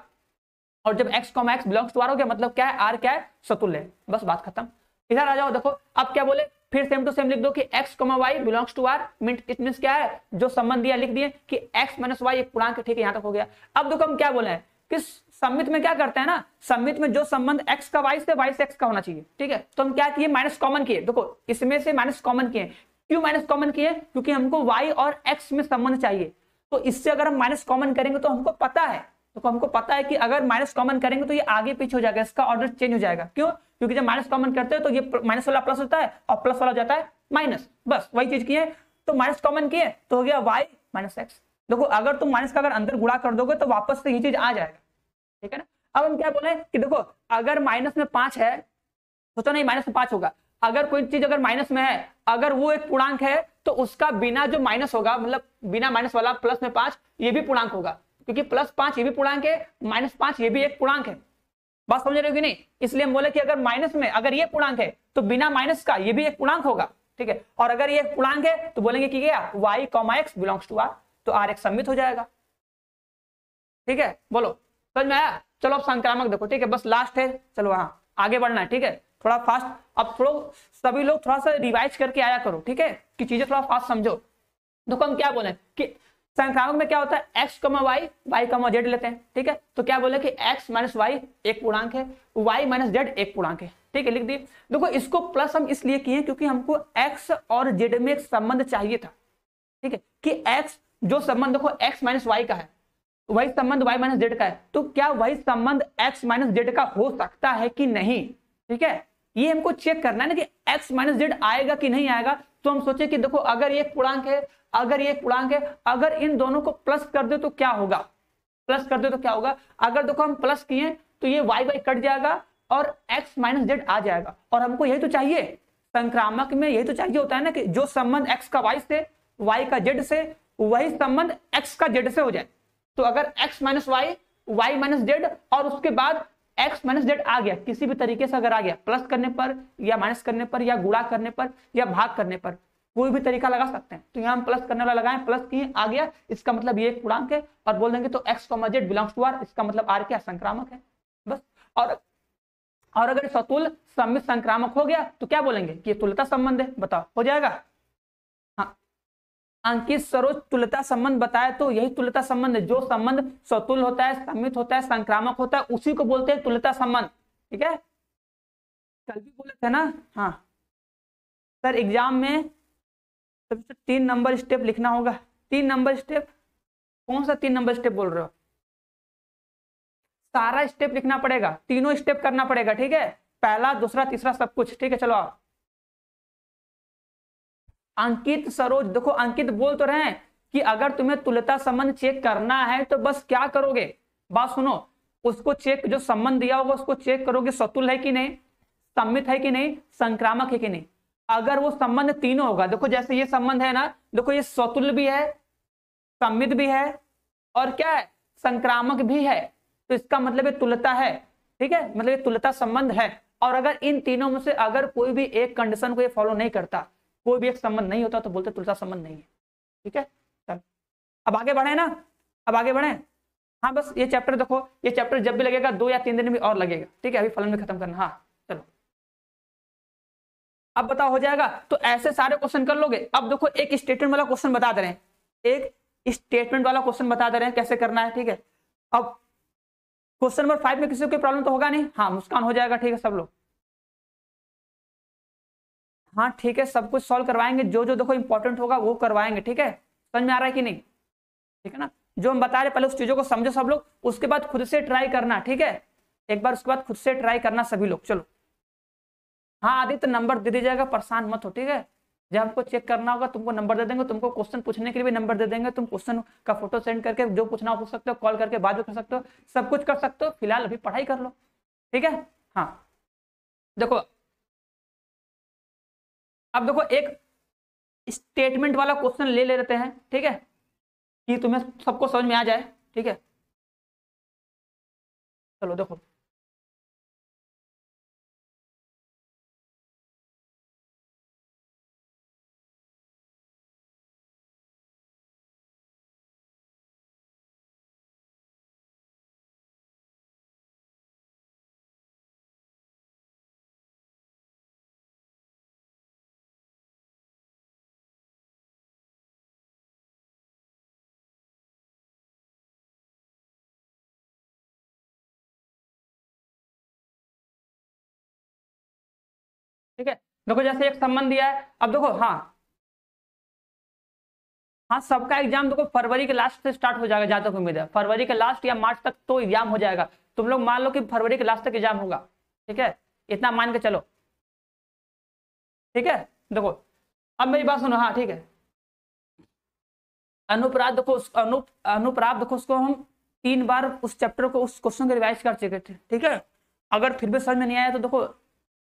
और जब x, x belongs to r हो गया मतलब क्या है, r क्या है, सतुल्य है, बस बात खत्म। इधर आ जाओ, देखो अब क्या बोले, फिर सेम टू सेम लिख दो कि x, y belongs to r, it means क्या है, जो संबंध दिया लिख दिए कि x माइनस वाई एक पूर्णांक है, ठीक है, यहां तक हो गया। अब देखो हम क्या बोले हैं कि सममित में क्या करते हैं ना, सममित में जो संबंध x का y से x का होना चाहिए, ठीक है। तो हम क्या किए, माइनस कॉमन किए, देखो इसमें से माइनस कॉमन किए, क्यों माइनस कॉमन किए, क्योंकि हमको y और x में संबंध चाहिए, तो इससे अगर हम माइनस कॉमन करेंगे तो हमको पता है, तो हमको पता है कि अगर माइनस कॉमन करेंगे तो ये आगे पीछे हो जाएगा, इसका ऑर्डर चेंज हो जाएगा, क्यों, क्योंकि जब माइनस कॉमन करते हैं तो ये माइनस वाला प्लस होता है और प्लस वाला जाता है माइनस, बस वही चीज की है। तो माइनस कॉमन किए तो हो गया y माइनस एक्स। देखो अगर तुम माइनस का अगर अंदर गुणा कर दोगे तो वापस से ये चीज आ जाएगा, ठीक है ना। अब हम क्या बोले कि देखो अगर माइनस में 5 है, सोचो नहीं माइनस में 5 होगा, अगर कोई चीज अगर माइनस में है, अगर वो एक पूर्णांक है तो उसका बिना जो माइनस होगा, मतलब बिना माइनस वाला प्लस में 5, ये भी पूर्णांक होगा, क्योंकि प्लस 5 ये भी पूर्णांक है, माइनस 5 ये भी एक पूर्णांक है, बात समझ रहे हो कि नहीं। इसलिए हम बोले कि अगर माइनस में अगर ये पूर्णांक है तो बिना माइनस का ये भी एक पूर्णांक होगा, ठीक है। और अगर ये पूर्णांक है तो बोलेंगे कि क्या y, x belongs to r, तो r एक सम्मित हो जाएगा, ठीक है। बोलो समझ में आया। चलो अब संक्रामक देखो, ठीक है, बस लास्ट है, चलो हाँ आगे बढ़ना है, ठीक है, थोड़ा फास्ट। अब थोड़ा सभी लोग थोड़ा सा रिवाइज करके आया करो, ठीक है, कि चीजें थोड़ा फास्ट समझो। देखो हम क्या बोले कि संक्रामक में क्या होता है, x, y, y, z लेते हैं, ठीक है। तो क्या बोले कि x माइनस वाई एक पूर्णांक है, y माइनस z एक पूर्णांक है, ठीक है, लिख दिए। देखो इसको प्लस हम इसलिए किए क्योंकि हमको x और z में एक संबंध चाहिए था, ठीक है, कि x जो संबंध देखो x माइनस वाई का है, वही संबंध y माइनस जेड का है, तो क्या वही संबंध x माइनस जेड का हो सकता है कि नहीं, ठीक है, ये हमको चेक करना है ना कि x माइनस जेड आएगा कि नहीं आएगा। तो हम सोचे कि देखो अगर ये पूर्णांक है, अगर ये पूर्णांक है, अगर इन दोनों को प्लस कर दे तो क्या होगा, प्लस कर दे तो क्या होगा, अगर देखो हम प्लस किए तो ये y कट जाएगा और x माइनस जेड आ जाएगा, और हमको यही तो चाहिए, संक्रामक में यही तो चाहिए होता है ना कि जो संबंध x का y से, y का z से, वही संबंध x का z से हो जाए। तो अगर x minus y, y minus z, और उसके बाद x माइनस जेड आ गया किसी भी तरीके से, अगर आ गया प्लस करने पर या माइनस करने पर या गुणा करने पर या भाग करने पर, कोई भी तरीका लगा सकते हैं। तो यहाँ हम प्लस करने वाला लगाएं, प्लस किए आ गया, इसका मतलब ये एक पूर्णांक है, और बोल देंगे तो x, z belongs to r, इसका मतलब r क्या संक्रामक है, बस। और अगर सतुल सम्मित संक्रामक हो गया तो क्या बोलेंगे कि ये तुल्यता संबंध है, बताओ हो जाएगा। हाँ अंकित सरोज तुल्यता संबंध बताया, तो यही तुल्यता संबंध है, जो संबंध सतुल होता है, सम्मित होता है, संक्रामक होता है, उसी को बोलते हैं तुल्यता संबंध, ठीक है, कल भी बोले थे ना। हाँ सर एग्जाम में 3 नंबर स्टेप लिखना होगा, 3 नंबर स्टेप, कौन सा 3 नंबर स्टेप बोल रहे हो, सारा स्टेप लिखना पड़ेगा, तीनों स्टेप करना पड़ेगा, ठीक है, पहला दूसरा तीसरा सब कुछ, ठीक है। चलो आओ अंकित सरोज, देखो अंकित बोल तो रहे हैं कि अगर तुम्हें तुल्यता संबंध चेक करना है तो बस क्या करोगे, बात सुनो, उसको चेक, जो संबंध दिया होगा उसको चेक करोगे, सतुल है कि नहीं, सम्मित है कि नहीं, संक्रामक है कि नहीं। अगर वो संबंध तीनों होगा, देखो जैसे ये संबंध है ना, देखो ये सतुल भी है, सम्मित भी है, और क्या है, संक्रामक भी है, तो इसका मतलब ये तुल्यता है, ठीक है, मतलब ये तुल्यता संबंध है। और अगर इन तीनों में से अगर कोई भी एक कंडीशन को ये फॉलो नहीं करता, कोई भी एक संबंध नहीं होता, तो बोलते तुल्यता संबंध नहीं है, ठीक है। चल अब आगे बढ़े ना, अब आगे बढ़े। हाँ बस ये चैप्टर देखो, ये चैप्टर जब भी लगेगा 2 या 3 दिन भी और लगेगा, ठीक है, अभी फलन में खत्म करना। हाँ चलो अब बताओ हो जाएगा। तो ऐसे सारे क्वेश्चन कर लोगे। अब देखो एक स्टेटमेंट वाला क्वेश्चन बता दे रहे हैं, एक स्टेटमेंट वाला क्वेश्चन बता दे रहे हैं कैसे करना है, ठीक है। अब क्वेश्चन नंबर 5 में किसी को प्रॉब्लम तो होगा नहीं, हाँ मुस्कान हो जाएगा, ठीक है सब लोग, हाँ ठीक है सब कुछ सॉल्व करवाएंगे, जो जो देखो इंपॉर्टेंट होगा वो करवाएंगे, ठीक है। समझ में आ रहा है कि नहीं, ठीक है ना। जो हम बता रहे पहले उस चीजों को समझो सब लोग, उसके बाद खुद से ट्राई करना, ठीक है। एक बार उसके बाद खुद से ट्राई करना सभी लोग। चलो हाँ आदित्य नंबर दे दीजिएगा, परेशान मत हो, ठीक है। जब हमको चेक करना होगा तुमको नंबर दे देंगे, तुमको क्वेश्चन पूछने के लिए भी नंबर दे देंगे, तुम क्वेश्चन का फोटो सेंड करके जो पूछना हो पूछ सकते हो, कॉल करके बात भी कर सकते हो, सब कुछ कर सकते हो। फिलहाल अभी पढ़ाई कर लो, ठीक है। हाँ देखो अब देखो एक स्टेटमेंट वाला क्वेश्चन ले लेते हैं, ठीक है, कि तुम्हें सबको समझ में आ जाए, ठीक है। चलो देखो ठीक है। देखो जैसे एक संबंध दिया है, अब देखो हाँ हाँ सबका एग्जाम देखो फरवरी के लास्ट से स्टार्ट हो जाएगा, जहां तक उम्मीद है फरवरी के लास्ट या मार्च तक तो एग्जाम हो जाएगा। तुम लोग मान लो कि फरवरी के लास्ट तक एग्जाम होगा, ठीक है, इतना मान के चलो, ठीक है। देखो अब मेरी बात सुनो, हाँ ठीक है। अनुप्राप्त देखो अनुप्राप्त देखो उसको हम 3 बार उस चैप्टर को उस क्वेश्चन को रिवाइज कर चुके थे, ठीक है। अगर फिर भी समझ में नहीं आया तो देखो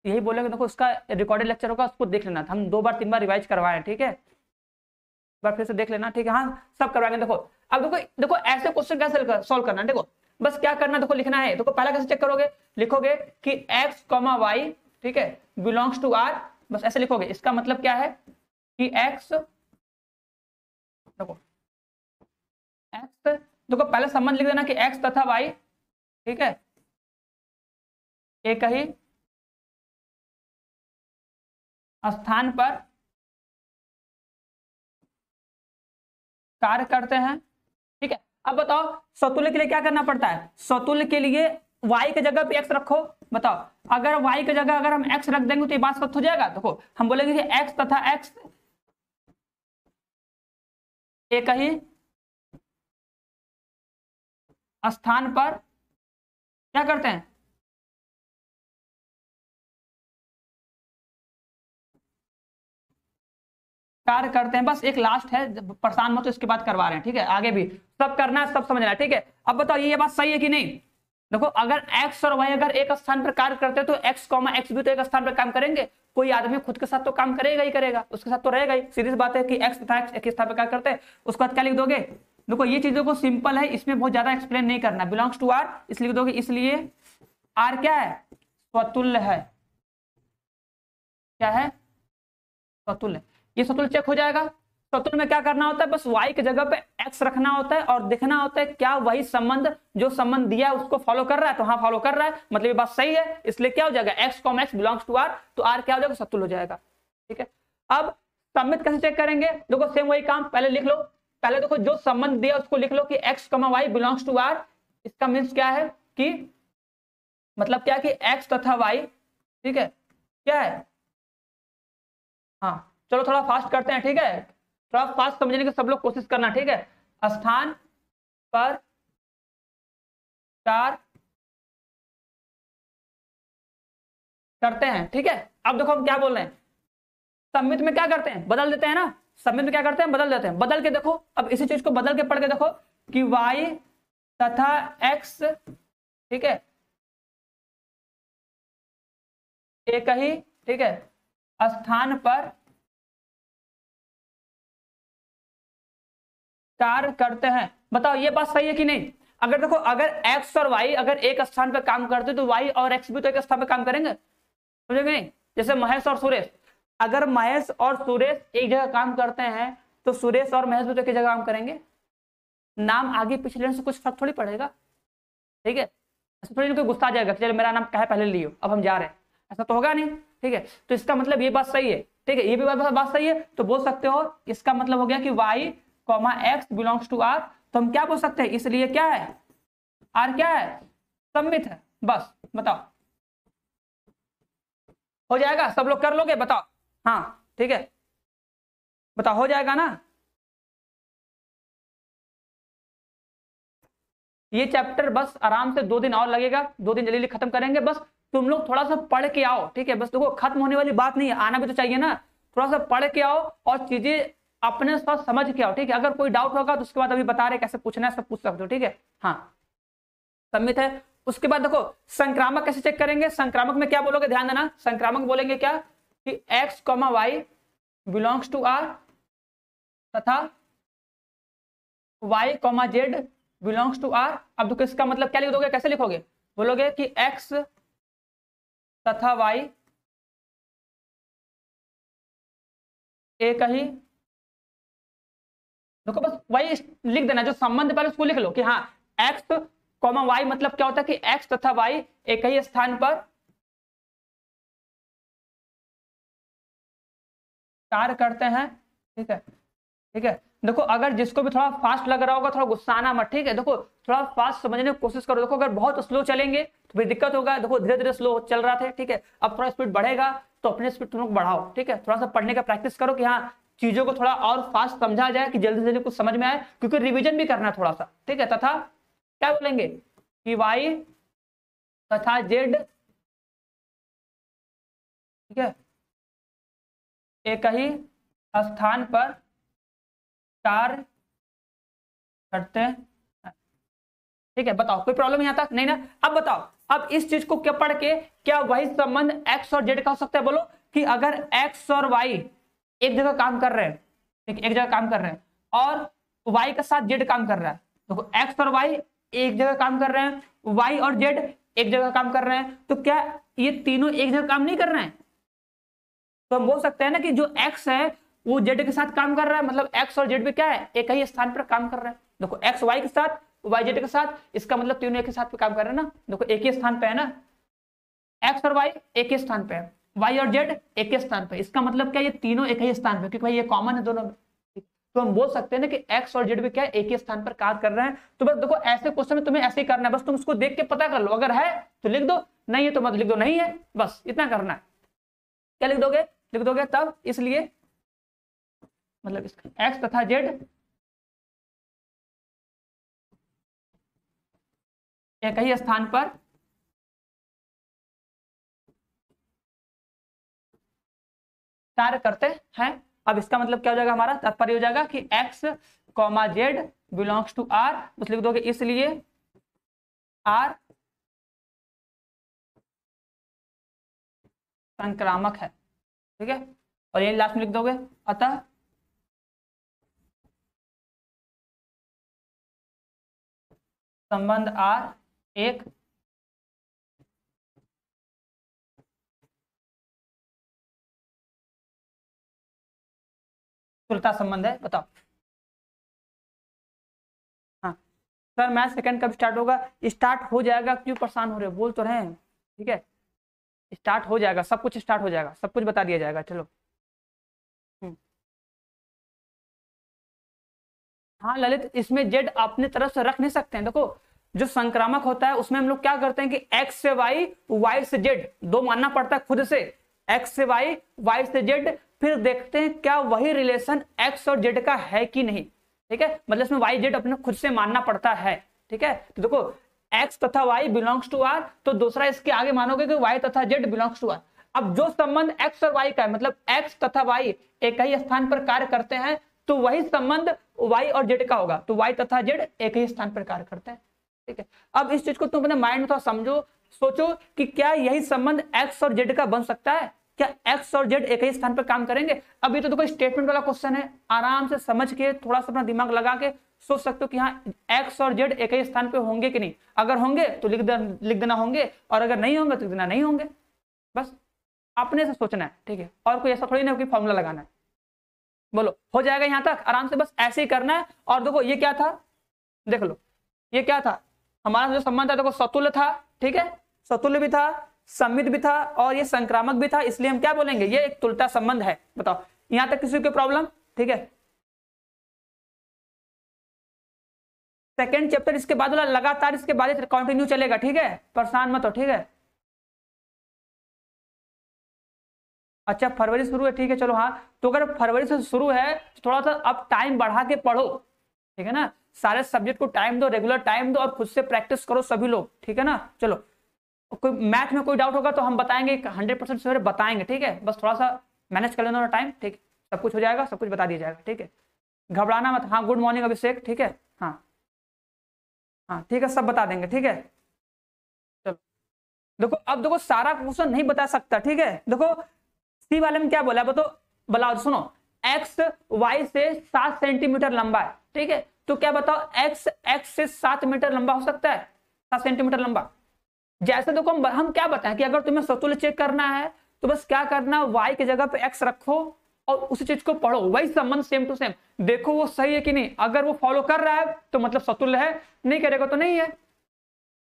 यही बोलेंगे, देखो उसका रिकॉर्डेड लेक्चर होगा उसको देख लेना था, हम 2 बार 3 बार रिवाइज करवाए, ठीक है। बार फिर से देख लेना, ठीक है, हाँ सब करवाएंगे। देखो अब देखो देखो ऐसे क्वेश्चन कैसे सॉल्व करना है, देखो बस क्या करना, देखो लिखना है। देखो पहला कैसे चेक करोगे, लिखोगे कि x, y, ठीक है, बिलोंग्स टू r, बस ऐसे लिखोगे। इसका मतलब क्या है कि x, देखो x, देखो पहले संबंध लिख देना कि x तथा y, ठीक है, एक ही स्थान पर कार्य करते हैं, ठीक है। अब बताओ सतुल्य के लिए क्या करना पड़ता है, सतुल्य के लिए y की जगह पे x रखो। बताओ अगर y की जगह अगर हम x रख देंगे तो ये बात सत्य हो जाएगा। देखो हम बोलेंगे कि x तथा x एक ही स्थान पर क्या करते हैं, कार्य करते हैं। बस एक लास्ट है, परेशान मत, तो इसके बाद करवा रहे हैं, ठीक है। आगे भी सब करना है, सब समझना है, ठीक है। अब बताओ ये बात सही है कि नहीं। देखो अगर x और y अगर एक स्थान पर कार्य करते हैं तो x, x भी तो एक स्थान पर काम करेंगे। कोई आदमी खुद के साथ तो काम करेगा ही करेगा, उसके साथ तो रहेगा ही। सीधी सी बात है कि x तथा x एक स्थान पर कार्य करते हैं। उसके बाद क्या लिख दोगे, देखो ये चीजों को सिंपल है, इसमें बहुत ज्यादा एक्सप्लेन नहीं करना। बिलोंग्स टू r इसलिए लिख दोगे, इसलिए r क्या है, स्वतुल्य है। क्या है, स्वतुल्य। ये स्वतुल्य चेक हो जाएगा। स्वतुल्य में क्या करना होता है, बस y की जगह पे x रखना होता है और देखना होता है क्या वही संबंध जो संबंध दिया है उसको फॉलो कर रहा है। तो हाँ फॉलो कर रहा है, मतलब ये बात सही है, इसलिए क्या हो जाएगा x, x belongs to r, तो r क्या हो जाएगा, स्वतुल्य हो जाएगा, ठीक है। अब सम्मित कैसे चेक करेंगे, देखो सेम वही काम, पहले लिख लो। पहले देखो जो संबंध दिया उसको लिख लो कि x, y belongs to r। इसका मीन्स क्या है कि मतलब क्या कि x तथा y, ठीक है, क्या है, हाँ चलो थोड़ा फास्ट करते हैं, ठीक है। थोड़ा फास्ट समझने की सब लोग कोशिश करना, ठीक है। स्थान पर कार्य करते हैं, ठीक है। अब देखो हम क्या बोल रहे हैं, सम्मित में क्या करते हैं, बदल देते हैं ना। सम्मित में क्या करते हैं, बदल देते हैं। बदल के देखो, अब इसी चीज को बदल के पढ़ के देखो कि y तथा x, ठीक है, एक ही, ठीक है, स्थान पर कार्य करते हैं। बताओ ये बात सही है कि नहीं। अगर देखो अगर x और y अगर एक स्थान पर काम करते तो y और x भी तो एक स्थान पर काम करेंगे, समझेंगे नहीं। जैसे महेश और सुरेश, अगर महेश और सुरेश एक जगह काम करते हैं तो सुरेश और महेश भी तो एक जगह काम करेंगे। नाम आगे पिछले से कुछ फर्क थोड़ी पड़ेगा, ठीक है। ऐसा थोड़ी कोई गुस्सा आ जाएगा कि चलो मेरा नाम क्या है पहले लियो अब हम जा रहे हैं, ऐसा तो होगा नहीं। ठीक है, तो इसका मतलब ये बात सही है, ठीक है, ये भी बात सही है, तो बोल सकते हो इसका मतलब हो गया कि y comma x belongs to R. तो हम क्या बोल सकते हैं, इसलिए क्या है, आर क्या है, सममित है। बस बताओ, हो जाएगा, सब लोग कर लोगे, बताओ। हाँ ठीक है, बताओ, हो जाएगा ना। ये चैप्टर बस आराम से 2 दिन और लगेगा, 2 दिन जल्दी खत्म करेंगे। बस तुम लोग थोड़ा सा पढ़ के आओ, ठीक है, बस देखो खत्म होने वाली बात नहीं है, आना भी तो चाहिए ना। थोड़ा सा पढ़ के आओ और चीजें अपने साथ समझ के आओ, ठीक है। अगर कोई डाउट होगा तो उसके बाद अभी बता रहे कैसे पूछना है, सब पूछ सकते हो, ठीक है। हाँ सम्मित है। उसके बाद देखो संक्रामक कैसे चेक करेंगे, संक्रामक में क्या बोलोगे, ध्यान देना, संक्रामक बोलेंगे क्या कि x comma y belongs to R तथा y comma z belongs to R. अब देखो इसका मतलब क्या लिख दोगे, कैसे लिखोगे, बोलोगे कि x तथा y एक ही, देखो बस वही लिख देना, जो संबंध पहले उसको लिख लो कि हाँ x कॉमा y मतलब क्या होता है कि x तथा y एक ही स्थान पर कार्य करते हैं, ठीक है, ठीक है। देखो अगर जिसको भी थोड़ा फास्ट लग रहा होगा थोड़ा गुस्सा आना मत, ठीक है। देखो थोड़ा फास्ट समझने की कोशिश करो, देखो अगर बहुत स्लो चलेंगे तो फिर दिक्कत होगा। देखो धीरे धीरे स्लो चल रहा था, ठीक है, अब थोड़ा स्पीड बढ़ेगा तो अपने स्पीड तुम लोग बढ़ाओ, ठीक है। थोड़ा सा पढ़ने का प्रैक्टिस करो कि हाँ चीजों को थोड़ा और फास्ट समझा जाए, कि जल्दी से जल्दी कुछ समझ में आए, क्योंकि रिविजन भी करना है थोड़ा सा, ठीक है। तथा क्या बोलेंगे कि वाई तथा जेड, ठीक है, एक ही स्थान पर कार्य करते हैं, ठीक है। बताओ कोई प्रॉब्लम यहाँ तक नहीं ना। अब बताओ, अब इस चीज को क्या पढ़ के क्या वही संबंध x और z का हो सकता है, बोलो कि अगर x और y एक जगह काम कर रहे हैं, ठीक, एक जगह काम कर रहे हैं और y के साथ z काम कर रहा है, देखो x और y एक जगह काम कर रहे हैं, y और z एक जगह काम कर रहे हैं, तो क्या ये तीनों एक जगह काम नहीं कर रहे हैं। तो हम बोल सकते हैं ना कि जो x है वो z के साथ काम कर रहा है, मतलब x और z भी क्या है, एक ही स्थान पर काम कर रहे हैं। देखो x y के साथ, y z के साथ, इसका मतलब तीनों एक ही साथ पे काम कर रहे हैं ना। देखो एक ही स्थान पे है ना, x और y एक ही स्थान पे है, y और z एक ही स्थान पे, इसका मतलब क्या ये तीनों एक ही स्थान पे, क्योंकि भाई ये कॉमन है दोनों में। तो हम बोल सकते हैं ना कि x और z भी क्या है, एक ही स्थान पर कार्य कर रहे हैं। तो बस देखो ऐसे क्वेश्चन में तुम्हें ऐसे ही करना है, बस तुम उसको देख के पता कर लो, अगर है तो लिख दो, नहीं है तो मत लिख दो, नहीं है बस इतना करना है। क्या लिख दोगे, लिख दोगे तब, इसलिए मतलब इसका x तथा z एक ही स्थान पर कार्य करते हैं। अब इसका मतलब क्या हो जाएगा, हमारा तात्पर्य हो जाएगा कि x comma z belongs to R, बस लिख दोगे इसलिए r संक्रामक है, ठीक है। और ये लास्ट में लिख दोगे अतः संबंध R एक तुल्यता संबंध है। बताओ हाँ सर मैथ सेकंड कब स्टार्ट होगा, स्टार्ट हो जाएगा, क्यों परेशान हो रहे हो, बोल तो रहे हैं, ठीक है, स्टार्ट हो जाएगा, सब कुछ स्टार्ट हो जाएगा, सब कुछ बता दिया जाएगा। चलो हाँ ललित, इसमें जेड अपने तरफ से रख नहीं सकते हैं। देखो जो संक्रामक होता है उसमें हम लोग क्या करते हैं कि x से y, y से z दो मानना पड़ता है खुद से, x से y, y से z, फिर देखते हैं क्या वही रिलेशन x और z का है कि नहीं, ठीक है। मतलब इसमें y z अपने खुद से मानना पड़ता है, ठीक है। तो देखो x तथा y बिलोंग्स टू r, तो दूसरा इसके आगे मानोगे कि y तथा z बिलोंग्स टू r। अब जो संबंध x और y का है, मतलब x तथा y एक ही स्थान पर कार्य करते हैं, तो वही संबंध y और z का होगा, तो y तथा z एक ही स्थान पर कार्य करते हैं, ठीक है। अब इस चीज को तुम अपने माइंड में थोड़ा समझो, सोचो कि क्या यही संबंध x और z का बन सकता है, क्या x और z एक ही स्थान पर काम करेंगे। अब ये तो देखो स्टेटमेंट वाला क्वेश्चन है, आराम से समझ के थोड़ा सा अपना दिमाग लगा के सोच सकते हो कि हाँ x और z एक ही स्थान पे होंगे कि नहीं। अगर होंगे तो लिख देना होंगे, और अगर नहीं होंगे तो लिख देना नहीं होंगे, बस अपने से सोचना है, ठीक है। और कोई ऐसा थोड़ी ना कि फॉर्मूला लगाना है। बोलो हो जाएगा यहाँ तक आराम से, बस ऐसे ही करना है। और देखो ये क्या था, देख लो ये क्या था, हमारा जो संबंध था देखो सतुल्य था, ठीक है, सतुल्य भी था, सम्मित भी था और ये संक्रामक भी था, इसलिए हम क्या बोलेंगे, ये एक तुल्यता संबंध है। बताओ यहां तक किसी को प्रॉब्लम? ठीक है, सेकेंड चैप्टर इसके बाद वाला लगातार इसके बाद कंटिन्यू चलेगा, ठीक है, परेशान मत हो, ठीक है। अच्छा फरवरी शुरू है, ठीक है चलो। हाँ तो अगर फरवरी से शुरू है तो थोड़ा सा अब टाइम बढ़ा के पढ़ो, ठीक है ना, सारे सब्जेक्ट को टाइम दो, रेगुलर टाइम दो और खुद से प्रैक्टिस करो सभी लोग, ठीक है ना। चलो कोई मैथ में कोई डाउट होगा तो हम बताएंगे, 100% सवेरे बताएंगे, ठीक है, बस थोड़ा सा मैनेज कर लेना टाइम, ठीक, सब कुछ हो जाएगा, सब कुछ बता दिया जाएगा, ठीक है, घबराना मत। हाँ गुड मॉर्निंग अभिषेक, ठीक है, हाँ हाँ ठीक है, सब बता देंगे, ठीक है। चलो देखो, अब देखो सारा क्वेश्चन नहीं बता सकता, ठीक है। देखो सी वाले में क्या बोला है, बताओ सुनो, एक्स वाई से 7 सेंटीमीटर लंबा है, ठीक है, तो क्या बताओ एक्स से 7 मीटर लंबा हो सकता है, 7 सेंटीमीटर लंबा। जैसे देखो हम क्या बताएं कि अगर तुम्हें सतुल्य चेक करना है तो बस क्या करना, वाई की जगह पे एक्स रखो और उसी चीज को पढ़ो, वही संबंध सेम टू सेम, देखो वो सही है कि नहीं, अगर वो फॉलो कर रहा है तो मतलब सतुल्य है, नहीं करेगा तो नहीं है।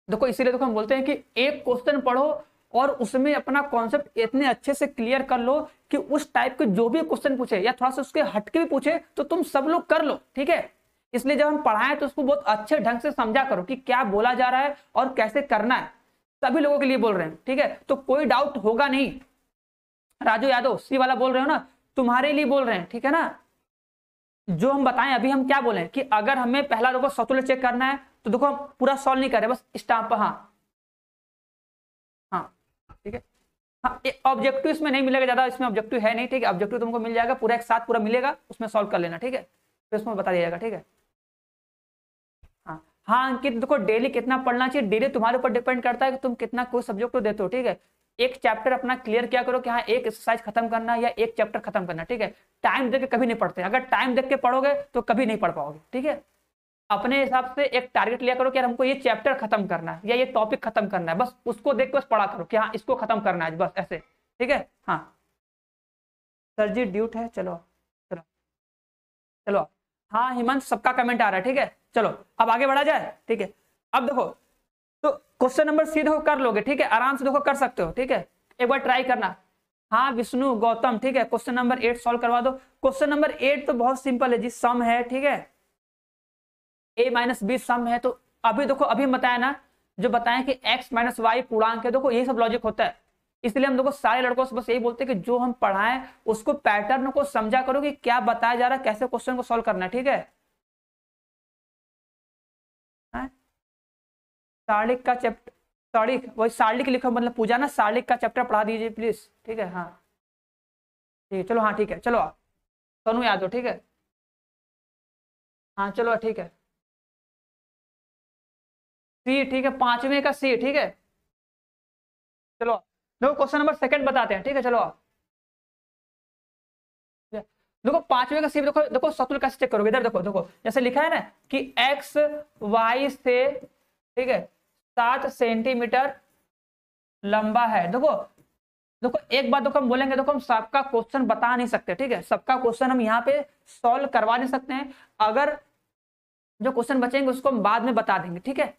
देखो इसीलिए देखो हम बोलते हैं कि एक क्वेश्चन पढ़ो और उसमें अपना कॉन्सेप्ट इतने अच्छे से क्लियर कर लो कि उस टाइप के जो भी क्वेश्चन पूछे या थोड़ा सा उसके हटके भी पूछे तो तुम सब लोग कर लो, ठीक है। इसलिए जब हम पढ़ाएं तो उसको बहुत अच्छे ढंग से समझा करो कि क्या बोला जा रहा है और कैसे करना है, सभी लोगों के लिए बोल रहे हैं, ठीक है, तो कोई डाउट होगा नहीं। राजू यादव सी वाला बोल रहे हो ना, तुम्हारे लिए बोल रहे हैं, ठीक है ना। जो हम बताएं अभी हम क्या बोले कि अगर हमें पहला देखो सतुल्य चेक करना है तो देखो हम पूरा सॉल्व नहीं कर रहे, बस स्टाम्प, हाँ हाँ ठीक है। हाँ ऑब्जेक्टिव इसमें नहीं मिलेगा ज्यादा, इसमें ऑब्जेक्टिव है नहीं, ठीक है, ऑब्जेक्टिव तुमको मिल जाएगा पूरा एक साथ पूरा मिलेगा, उसमें सॉल्व कर लेना, ठीक है, फिर उसमें बता दिया जाएगा, ठीक है। हाँ हाँ अंकित देखो डेली कितना पढ़ना चाहिए, डेली तुम्हारे ऊपर डिपेंड करता है कि तुम कितना कोई सब्जेक्ट को देते हो, ठीक है। एक चैप्टर अपना क्लियर क्या करो कि हाँ एक एक्सरसाइज खत्म करना या एक चैप्टर खत्म करना, ठीक है। टाइम देख के कभी नहीं पढ़ते, अगर टाइम देख के पढ़ोगे तो कभी नहीं पढ़ पाओगे, ठीक है। अपने हिसाब से एक टारगेट लिया करो कि यार हमको ये चैप्टर खत्म करना है या ये टॉपिक खत्म करना है, बस उसको देख के बस पढ़ा करो कि हाँ इसको खत्म करना है, बस ऐसे, ठीक है। हाँ सर जी ड्यूट है, चलो चलो चलो। हाँ हिमांश सबका कमेंट आ रहा है, ठीक है, चलो अब आगे बढ़ा जाए, ठीक है। अब देखो तो क्वेश्चन नंबर सी देखो कर लोगे, ठीक है, आराम से देखो कर सकते हो, ठीक है, एक बार ट्राई करना। हाँ विष्णु गौतम, ठीक है, क्वेश्चन नंबर 8 सॉल्व करवा दो। क्वेश्चन नंबर 8 तो बहुत सिंपल है जी, सम है, ठीक है, a माइनस बी सम है। तो अभी देखो अभी हम बताया ना, जो बताएं कि x माइनस वाई पूर्णांक है, देखो यही सब लॉजिक होता है। इसलिए हम देखो सारे लड़कों से बस यही बोलते हैं कि जो हम पढ़ाएं उसको पैटर्न को समझा करो कि क्या बताया जा रहा है, कैसे क्वेश्चन को सॉल्व करना है, ठीक है। सारिक का चैप्टर, सारिक वही सारिक लिखो, मतलब पूजा ना, सारिक का चैप्टर पढ़ा दीजिए प्लीज, ठीक है। हाँ ठीक है चलो, हाँ ठीक है चलो, सोनू यादव, ठीक है, हाँ चलो ठीक है, सी, ठीक है, 5वें का सी, ठीक है। चलो देखो क्वेश्चन नंबर सेकंड बताते हैं, ठीक है, चलो देखो 5वें का सी, देखो देखो सतुल्य कैसे चेक करोगे, इधर देखो देखो जैसे लिखा है ना कि एक्स वाई से, ठीक है, 7 सेंटीमीटर लंबा है। देखो देखो एक बात देखो हम बोलेंगे, देखो हम सबका क्वेश्चन बता नहीं सकते, ठीक है, सबका क्वेश्चन हम यहाँ पे सॉल्व करवा नहीं सकते हैं, अगर जो क्वेश्चन बचेंगे उसको हम बाद में बता देंगे, ठीक है,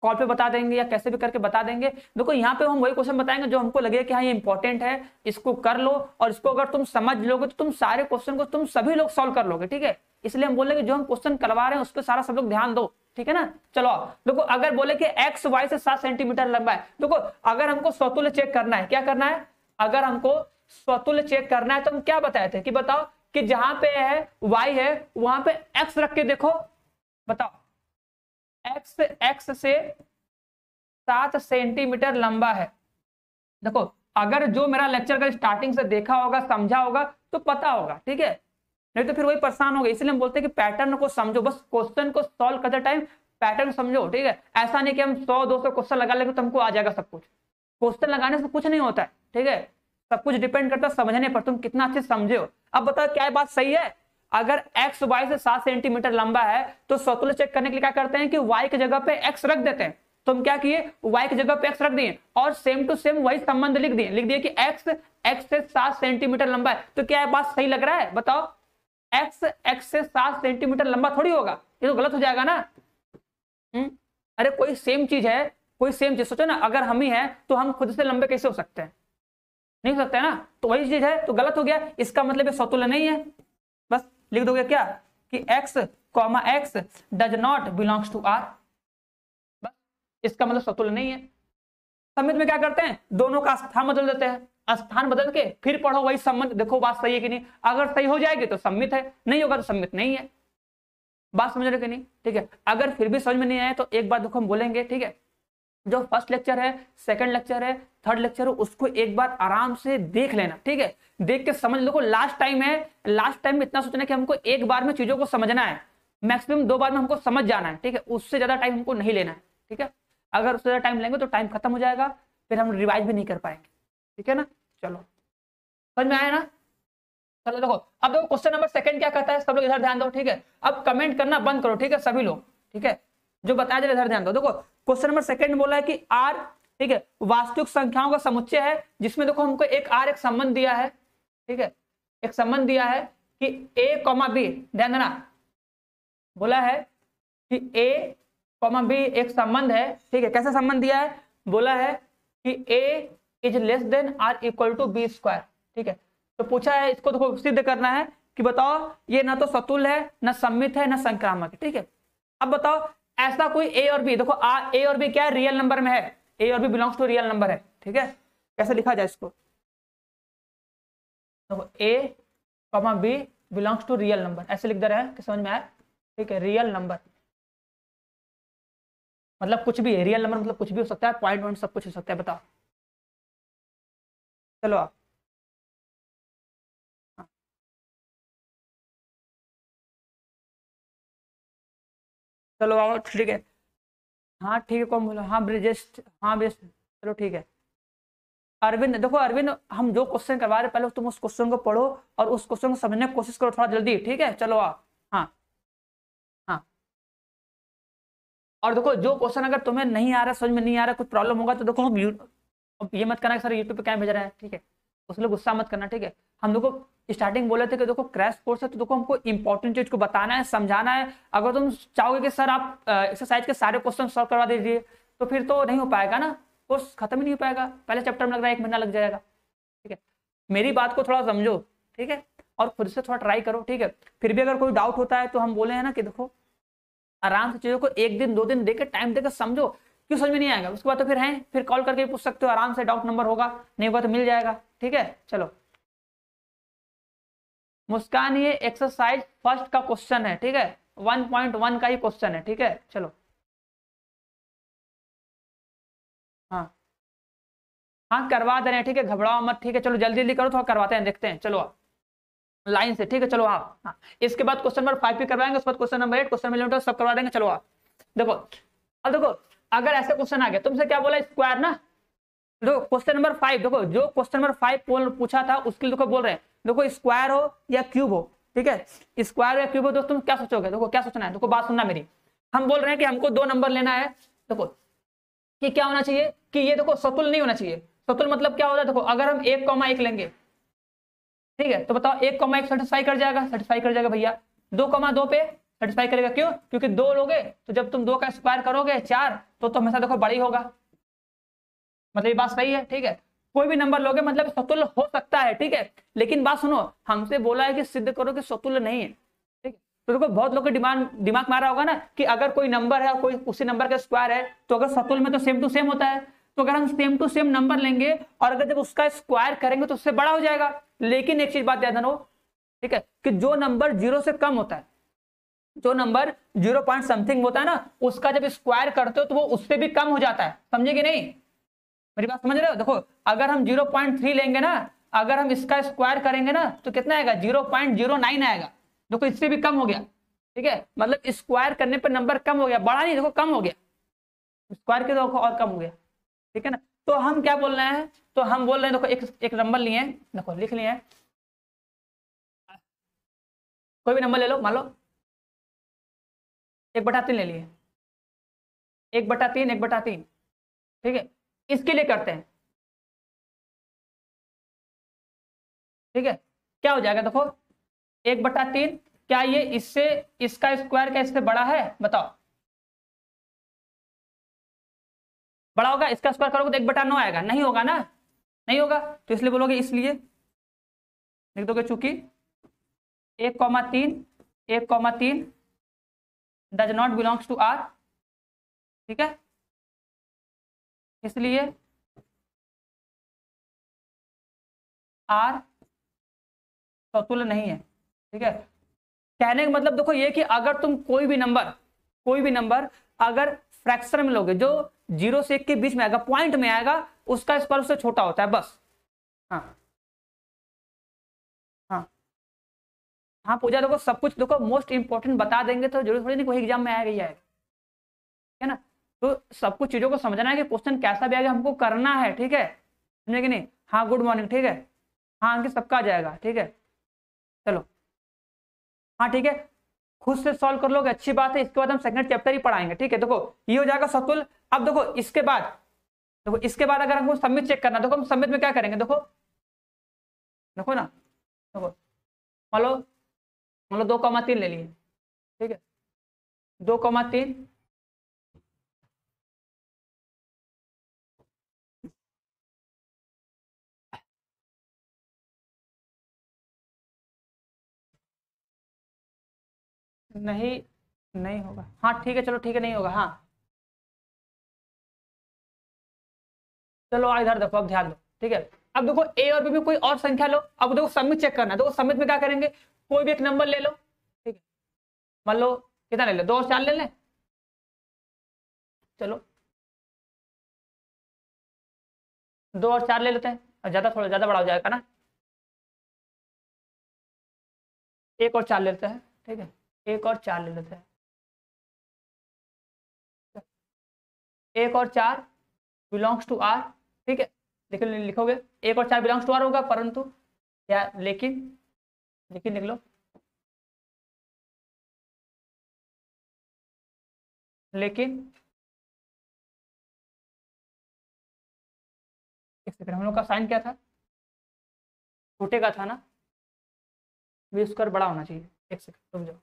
कॉल पे बता देंगे या कैसे भी करके बता देंगे। देखो यहाँ पे हम वही क्वेश्चन बताएंगे जो हमको लगे कि हाँ ये इंपॉर्टेंट है, इसको कर लो, और इसको अगर तुम समझ लोगे तो तुम सारे क्वेश्चन को तुम सभी लोग सॉल्व कर लोगे, ठीक है। इसलिए हम बोलेंगे जो हम क्वेश्चन करवा रहे हैं उस पर सारा सब लोग ध्यान दो, ठीक है ना। चलो देखो अगर बोले कि एक्स वाई से 7 सेंटीमीटर लंबा है, देखो अगर हमको स्वतुल्य चेक करना है, क्या करना है, अगर हमको स्वतुल्य चेक करना है तो हम क्या बताए थे कि बताओ कि जहां पे है वाई है वहां पे एक्स रख के देखो, बताओ एक्स से 7 सेंटीमीटर लंबा है। देखो अगर जो मेरा लेक्चर का स्टार्टिंग से देखा होगा समझा होगा तो पता होगा, ठीक है, नहीं तो फिर वही परेशान हो गए। इसलिए हम बोलते हैं कि पैटर्न को समझो, बस क्वेश्चन को सॉल्व करते टाइम पैटर्न समझो, ठीक है। ऐसा नहीं कि हम 100-200 क्वेश्चन लगा लेंगे तो हमको आ जाएगा सब कुछ, क्वेश्चन लगाने से कुछ नहीं होता है, ठीक है, सब कुछ डिपेंड करता है समझने पर, तुम कितना अच्छे समझे हो। अब बताओ क्या बात सही है, अगर एक्स वाई से 7 सेंटीमीटर लंबा है तो स्वतुल्य चेक करने के लिए क्या करते हैं कि वाई की जगह पे एक्स रख देते हैं। तो हम क्या किए, y की जगह पे x रख दिए और सेम टू सेम वही संबंध लिख दिए कि x से 7 सेंटीमीटर लंबा है। तो क्या बात सही लग रहा है, बताओ, x से 7 सेंटीमीटर लंबा थोड़ी होगा, ये तो गलत हो जाएगा ना। अरे कोई सेम चीज है, कोई सेम चीज सोचो ना, अगर हम ही हैं तो हम खुद से लंबे कैसे हो सकते हैं, नहीं हो सकते ना, तो वही चीज है, तो गलत हो गया, इसका मतलब ये समतुल्य नहीं है। बस लिख दोगे क्या कि x, x does not belongs to R, बस इसका मतलब समतुल्य नहीं है। समित में क्या करते हैं, दोनों का स्थान बदल देते हैं, स्थान बदल के फिर पढ़ो वही संबंध, देखो बात सही है कि नहीं, अगर सही हो जाएगी तो सम्मित है, नहीं होगा तो सम्मित नहीं है। बात समझ रहे कि नहीं, ठीक है। अगर फिर भी समझ में नहीं आए तो एक बात देखो हम बोलेंगे, ठीक है, जो फर्स्ट लेक्चर है, सेकंड लेक्चर है, थर्ड लेक्चर है, उसको एक बार आराम से देख लेना, ठीक है, देख के समझ लो। लास्ट टाइम है, लास्ट टाइम में इतना सोचना कि हमको एक बार में चीजों को समझना है, मैक्सिमम 2 बार में हमको समझ जाना है, ठीक है, उससे ज्यादा टाइम हमको नहीं लेना है, ठीक है। अगर उससे ज्यादा टाइम लेंगे तो टाइम खत्म हो जाएगा, फिर हम रिवाइज भी नहीं कर पाएंगे, ठीक है ना। चलो समझ में आया ना। चलो देखो, अब देखो क्वेश्चन नंबर सेकंड क्या कहता है, सब लोग इधर ध्यान दो, ठीक है। अब कमेंट करना बंद करो, ठीक है, सभी लोग, ठीक है, जो बताया जाए इधर ध्यान दो। देखो क्वेश्चन नंबर सेकंड बोला है कि आर, ठीक है, वास्तविक संख्याओं का समुच्चय है, जिसमें देखो हमको एक आर एक संबंध दिया है, ठीक है, एक संबंध दिया है कि a, b, ध्यान देना, बोला है कि a, b एक संबंध है, ठीक है। कैसा संबंध दिया है, बोला है कि a is less than or equal to b square, ठीक है। तो पूछा है, इसको देखो सिद्ध करना है कि बताओ ये ना तो सतुल्य है, ना सम्मित है, ना संक्रामक है, ठीक है। अब बताओ ऐसा कोई a और b, देखो a और b क्या है, रियल नंबर में है, a और b belongs to real number है, ठीक है। कैसे लिखा जाए इसको, देखो a, b belongs to real number, ऐसे लिख दे रहे हैं कि समझ में आया, ठीक है। रियल नंबर मतलब कुछ भी है, रियल नंबर मतलब कुछ भी हो सकता है, पॉइंट सब कुछ हो सकता है, बताओ। चलो आप, हाँ। चलो आओ, ठीक है, हाँ ठीक है, कौन बोला, हाँ ब्रिजेश, हाँ ब्रिजेश, चलो ठीक है। अरविंद, देखो अरविंद, हम जो क्वेश्चन करवा रहे पहले तुम उस क्वेश्चन को पढ़ो और उस क्वेश्चन को समझने की कोशिश करो थोड़ा जल्दी, ठीक है। चलो आओ, हाँ हाँ। और देखो जो क्वेश्चन अगर तुम्हें नहीं आ रहा, समझ में नहीं आ रहा, कुछ प्रॉब्लम होगा तो देखो हम ये मत करना कि सर यूट्यूब पे क्या भेज रहे हैं, ठीक है, उसमें गुस्सा मत करना, ठीक है। हम देखो स्टार्टिंग बोले थे कि देखो क्रैश कोर्स है, तो देखो हमको इंपॉर्टेंट चीज को बताना है, समझाना है। अगर तुम चाहोगे कि सर आप एक्सरसाइज के सारे क्वेश्चन सॉल्व करवा दीजिए, तो फिर तो नहीं हो पाएगा ना, कोर्स खत्म ही नहीं हो पाएगा, पहले चैप्टर में लग रहा है 1 महीना लग जाएगा, ठीक है। मेरी बात को थोड़ा समझो, ठीक है, और खुद से थोड़ा ट्राई करो, ठीक है। फिर भी अगर कोई डाउट होता है तो हम बोले हैं ना कि देखो आराम से चीजों को 1 दिन 2 दिन देकर टाइम देकर समझो, क्यों समझ में नहीं आएगा उसके बाद तो फिर है फिर कॉल करके पूछ सकते हो, आराम से डाउट नंबर होगा, नहीं होगा तो मिल जाएगा, ठीक है। चलो मुस्कान, ये एक्सरसाइज फर्स्ट का क्वेश्चन है, ठीक है, 1.1 का ही क्वेश्चन है, ठीक है। चलो हाँ हाँ करवा दे रहे हैं, ठीक है, घबराओ मत, ठीक है। चलो जल्दी जल्दी करो, थोड़ा करवाते हैं, देखते हैं, चलो आप लाइन से, ठीक है। चलो आप, हाँ इसके बाद क्वेश्चन नंबर 5 भी करवाएंगे, उसके बाद क्वेश्चन नंबर 8, क्वेश्चन नंबर 11 सब करवा देंगे। चलो आप देखो, अब देखो अगर ऐसे क्वेश्चन आ गया, तुमसे क्या बोला, स्क्वायर ना, देखो क्वेश्चन नंबर 5, देखो जो क्वेश्चन नंबर 5 पूछा था उसके लिए देखो बोल रहे हैं, देखो स्क्वायर हो या क्यूब हो, ठीक है, स्क्वायर या क्यूब हो, दोस्तों क्या सोचोगे, देखो क्या सोचना है, देखो बात सुनना मेरी। हम बोल रहे हैं कि हमको 2 नंबर लेना है, देखो कि क्या होना चाहिए कि ये देखो सतुल नहीं होना चाहिए। सतुल मतलब क्या होता है, देखो अगर हम 1,1 लेंगे, ठीक है, तो बताओ 1,1 सेटिस्फाई कर जाएगा, सेटिस्फाई कर जाएगा भैया। 2,2 पे सेटिस्फाई करेगा, क्यों, क्योंकि 2 लोगे तो जब तुम 2 का स्क्वायर करोगे 4, तो हमेशा देखो बड़ा ही होगा, मतलब ये बात सही है, ठीक है। कोई भी नंबर लोगे मतलब सतुल्य हो सकता है, ठीक है, लेकिन बात सुनो, हमसे बोला है कि सिद्ध करो कि सतुल्य नहीं है, ठीक है। तो देखो बहुत लोग के दिमाग मारा होगा ना कि अगर कोई नंबर है, कोई उसी नंबर का स्क्वायर है, तो अगर सतुल्य में तो सेम टू सेम होता है, तो अगर हम सेम टू सेम नंबर लेंगे और अगर जब उसका स्क्वायर करेंगे तो उससे बड़ा हो जाएगा। लेकिन एक चीज बात याद रखो, ठीक है, कि जो नंबर 0 से कम होता है, जो नंबर 0 पॉइंट समथिंग होता है ना, उसका जब स्क्वायर करते हो तो वो उससे भी कम हो जाता है, समझे कि नहीं, मेरी बात समझ रहे हो। देखो अगर हम 0.3 लेंगे ना, अगर हम इसका स्क्वायर करेंगे ना तो कितना आएगा, 0.09 आएगा, देखो इससे भी कम हो गया, ठीक है, मतलब स्क्वायर करने पर नंबर कम हो गया, बड़ा नहीं, देखो कम हो गया, स्क्वायर के देखो और कम हो गया, ठीक है ना। तो हम क्या बोल रहे हैं, तो हम बोल रहे हैं देखो एक नंबर लिए, देखो लिख लिए, कोई भी नंबर ले लो, मान लो 1/3 ले लिए, 1/3, 1/3, ठीक है, इसके लिए करते हैं, ठीक है। क्या हो जाएगा, देखो 1/3, क्या ये इससे इसका स्क्वायर क्या इससे बड़ा है, बताओ, बड़ा होगा, इसका स्क्वायर करोगे तो 1/9 आएगा, नहीं होगा ना, नहीं होगा, तो इसलिए बोलोगे, इसलिए लिख दोगे चूंकि 1,3 1,3 does not belongs to R, ठीक है, इसलिए आर समतुल्य नहीं है, ठीक है। कहने का मतलब देखो ये कि अगर तुम कोई भी नंबर अगर फ्रैक्शन में लोगे जो 0 से 1 के बीच में आएगा, पॉइंट में आएगा, उसका स्क्वायर उससे छोटा होता है, बस। हाँ हाँ हाँ पूजा, देखो सब कुछ देखो मोस्ट इंपोर्टेंट बता देंगे तो जरूर थोड़ी नहीं कोई एग्जाम में आएगा ही आएगा, है ना। तो सब कुछ चीजों को समझना है कि क्वेश्चन कैसा भी आएगा हमको करना है, ठीक है, समझे कि नहीं। हाँ गुड मॉर्निंग, ठीक है, हाँ अंकित सबका आ जाएगा, ठीक है, चलो हाँ ठीक है, खुद से सॉल्व कर लोगे अच्छी बात है, इसके बाद हम सेकंड चैप्टर ही पढ़ाएंगे, ठीक है। देखो ये हो जाएगा सतुल। अब देखो इसके बाद अगर हमको सबमिट चेक करना, देखो हम सबमिट में क्या करेंगे, देखो ना, देखो मान लो 2,3 ले लिए, ठीक है, 2,3 नहीं होगा, हाँ ठीक है, चलो ठीक है, नहीं होगा, हाँ चलो इधर देखो, अब ध्यान दो, ठीक है। अब देखो ए और बी में कोई और संख्या लो, अब देखो सबमिट चेक करना है, देखो सबमिट में क्या करेंगे, कोई भी एक नंबर ले लो, ठीक है, मान लो कितना ले लो, 2 और 4 ले लें, चलो 2 और 4 ले लेते हैं, और थोड़ा ज्यादा बड़ा हो जाएगा ना, 1 और 4 ले लेते हैं, ठीक है, 1 और 4 ले लेते हैं, 1 और 4 बिलोंग्स टू आर, ठीक है, लिखोगे 1 और 4 बिलोंग्स टू आर होगा, परंतु या लेकिन लिख लो, लेकिन एक सेकंड, हम लोग का साइन क्या था, छोटे का था ना, बी स्क्वायर बड़ा होना चाहिए, एक सेकंड रुक जाओ,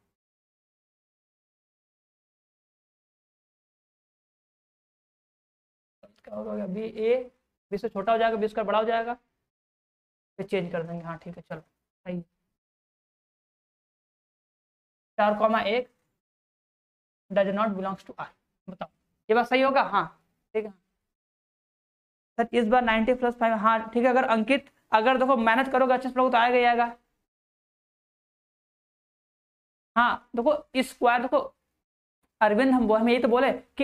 क्या होगा, बी से छोटा हो जाएगा, बी स्क्वायर बड़ा हो जाएगा, फिर चेंज कर देंगे, हाँ ठीक है, चलो सही, 4,1 does not belongs to R, बताओ ये बात सही होगा, हाँ ठीक है सर, इस बार 90 + 5, हाँ ठीक है, अगर अंकित अगर देखो मेहनत करोगे अच्छे से लोग तो आएगा ही आएगा, हाँ देखो स्क्वायर, देखो अरविंद हम यही तो बोले कि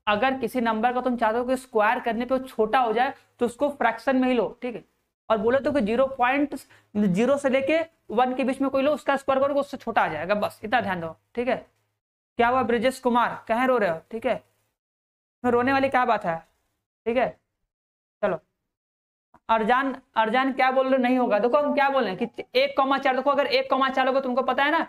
अगर किसी नंबर का तुम चाहते हो कि स्क्वायर करने पे छोटा हो जाए तो उसको फ्रैक्शन में ही लो, ठीक है, और बोले तो कि 0.0 से लेके 1 के बीच में कोई लो, उसका स्क्वायर करोगे उससे छोटा आ जाएगा, बस इतना ध्यान दो, ठीक है। क्या हुआ ब्रिजेश कुमार, कहीं रो रहे हो, ठीक है, रोने वाली क्या बात है, ठीक है, चलो अर्जान क्या बोल रहे, नहीं होगा, देखो हम क्या बोल रहे हैं कि 1,4, देखो अगर 1,4 होगा तुमको पता है ना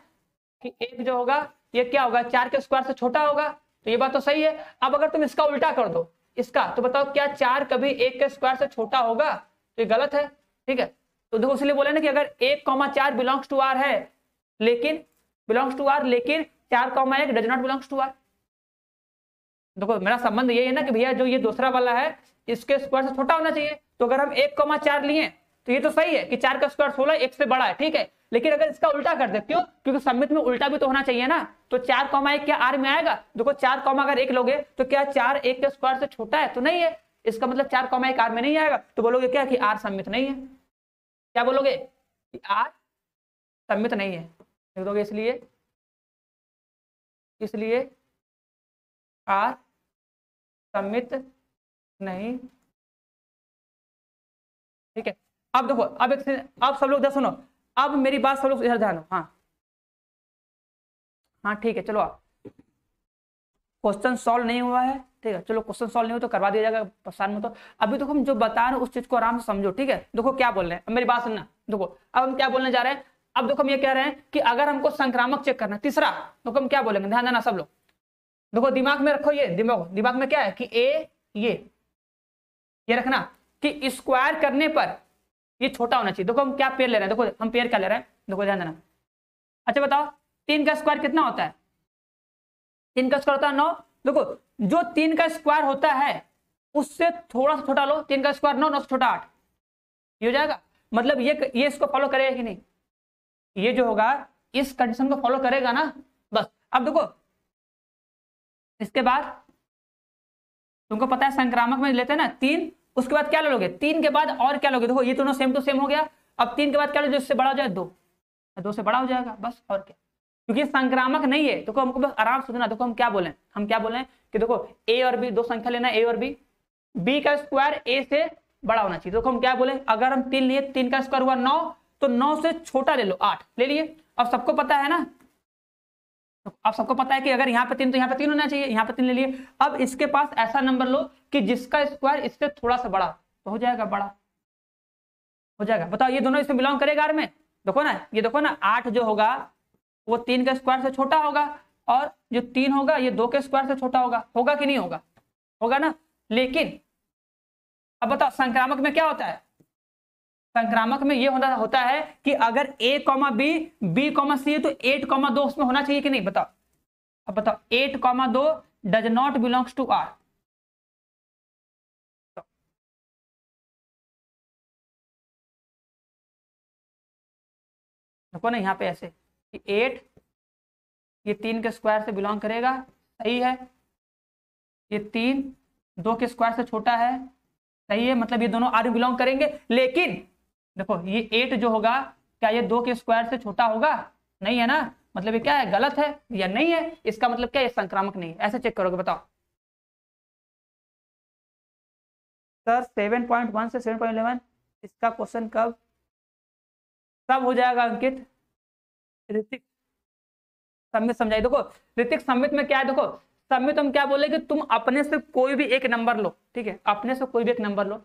कि 1 जो होगा ये क्या होगा, 4 के स्क्वायर से छोटा होगा, तो ये बात तो सही है। अब अगर तुम इसका उल्टा कर दो इसका, तो बताओ क्या 4 कभी 1 के स्क्वायर से छोटा होगा, तो ये गलत है, ठीक है। तो देखो इसलिए बोले ना कि अगर 1,4 बिलोंग्स टू आर है, लेकिन 4,1 does not belongs to R, देखो मेरा संबंध ये है ना कि भैया जो ये दूसरा वाला है इसके स्क्वायर से छोटा होना चाहिए, तो अगर हम 1,4 लिए तो ये तो सही है कि 4 का स्क्वायर 16 1 से बड़ा है, ठीक है, लेकिन अगर इसका उल्टा कर दे, क्यों, क्योंकि सबमिट में उल्टा भी तो होना चाहिए ना, तो 4,1 क्या आर में आएगा, देखो 4, अगर 1 लोगे तो क्या 4 1 के स्क्वायर से छोटा है, तो नहीं है, इसका मतलब 4,1 आर में नहीं आएगा, तो बोलोगे क्या कि आर सबमिट नहीं है, क्या बोलोगे कि आर सबमिट नहीं है, लिख दोगे, इसलिए आर सबमिट नहीं, ठीक है। अब देखो अब सब लोग इधर सुनो, अब मेरी बात सब लोग इधर ध्यान दो, हाँ ठीक है, चलो आप क्वेश्चन सॉल्व नहीं हुआ है, ठीक है, चलो क्वेश्चन सॉल्व नहीं हो तो करवा दिया जाएगा, परेशान में तो अभी देखो हम जो बता रहे हैं उस चीज को आराम से समझो, ठीक है। देखो क्या बोल रहे हैं, अब मेरी बात सुनना, देखो अब हम क्या बोलने जा रहे हैं, अब देखो हम ये कह रहे हैं कि अगर हमको संक्रामक चेक करना है, तीसरा, तो हम क्या बोलेंगे, ध्यान देना सब लोग, देखो दिमाग में रखो, ये दिमाग में क्या है कि ये रखना कि स्क्वायर करने पर ये छोटा होना चाहिए, देखो हम क्या पेयर ले रहे हैं, देखो हम पेयर क्या ले रहे हैं, देखो ध्यान देना, अच्छा बताओ 3 का स्क्वायर कितना होता है, 3 का स्क्वायर होता है 9, देखो जो 3 का स्क्वायर होता है उससे थोड़ा सा छोटा लो, 3 का स्क्वायर 9, 9 से छोटा 8, ये हो जाएगा। मतलब ये इसको फॉलो करेगा कि नहीं, ये जो होगा इस कंडीशन को फॉलो करेगा ना। बस अब देखो इसके बाद तुमको पता है संक्रामक में लेते हैं ना 3, उसके बाद क्या लोगे, 3 के बाद और क्या लोगे, देखो ये दोनों सेम टू सेम हो गया। अब 3 के बाद क्या लोगे, जिससे बड़ा हो जाए 2, 2 से बड़ा हो जाएगा, बस और क्या। क्योंकि संक्रामक नहीं है, देखो हमको बस आराम से सुनना। देखो हम क्या बोले कि देखो a और b, दो संख्या लेना है a और b, b का स्क्वायर a से बड़ा होना चाहिए। देखो हम क्या बोले, अगर हम 3 लिए, 3 का स्क्वायर हुआ 9, तो 9 से छोटा ले लो, 8 ले लिए। अब सबको पता है ना, अब सबको पता है कि अगर यहाँ पे 3 तो यहाँ पे 3 होना चाहिए, यहाँ पे 3 ले लिए। अब इसके पास ऐसा नंबर लो कि जिसका स्क्वायर इससे थोड़ा सा बड़ा, तो हो जाएगा, बड़ा हो जाएगा। बताओ ये दोनों इसमें बिलोंग करेगा में, देखो ना, ये देखो ना 8 जो होगा वो 3 के स्क्वायर से छोटा होगा, और जो 3 होगा ये 2 के स्क्वायर से छोटा होगा कि नहीं होगा, होगा ना। लेकिन अब बताओ संक्रामक में क्या होता है, संक्रामक में ये होता है कि अगर a, b, b, c है तो 8, 2 उसमें होना चाहिए कि नहीं, बताओ। अब बताओ 8, 2 does not belongs to R। देखो ना यहाँ पे ऐसे कि 8 ये 3 के स्क्वायर से बिलोंग करेगा, सही है। ये 3 2 के स्क्वायर से छोटा है, सही है, मतलब ये दोनों आर बिलोंग करेंगे। लेकिन देखो ये 8 जो होगा क्या ये 2 के स्क्वायर से छोटा होगा, नहीं है ना, मतलब ये क्या है, गलत है या नहीं है, इसका मतलब क्या है, ये संक्रामक नहीं है। ऐसे चेक करोगे, बताओ सर 7.1 से 7.11 इसका क्वेश्चन कब हो जाएगा अंकित। ऋतिक सम्मित समझाइए। देखो ऋतिक सम्मित में क्या है, देखो सम्मित हम क्या बोले कि तुम अपने से कोई भी एक नंबर लो, ठीक है, अपने से कोई भी एक नंबर लो,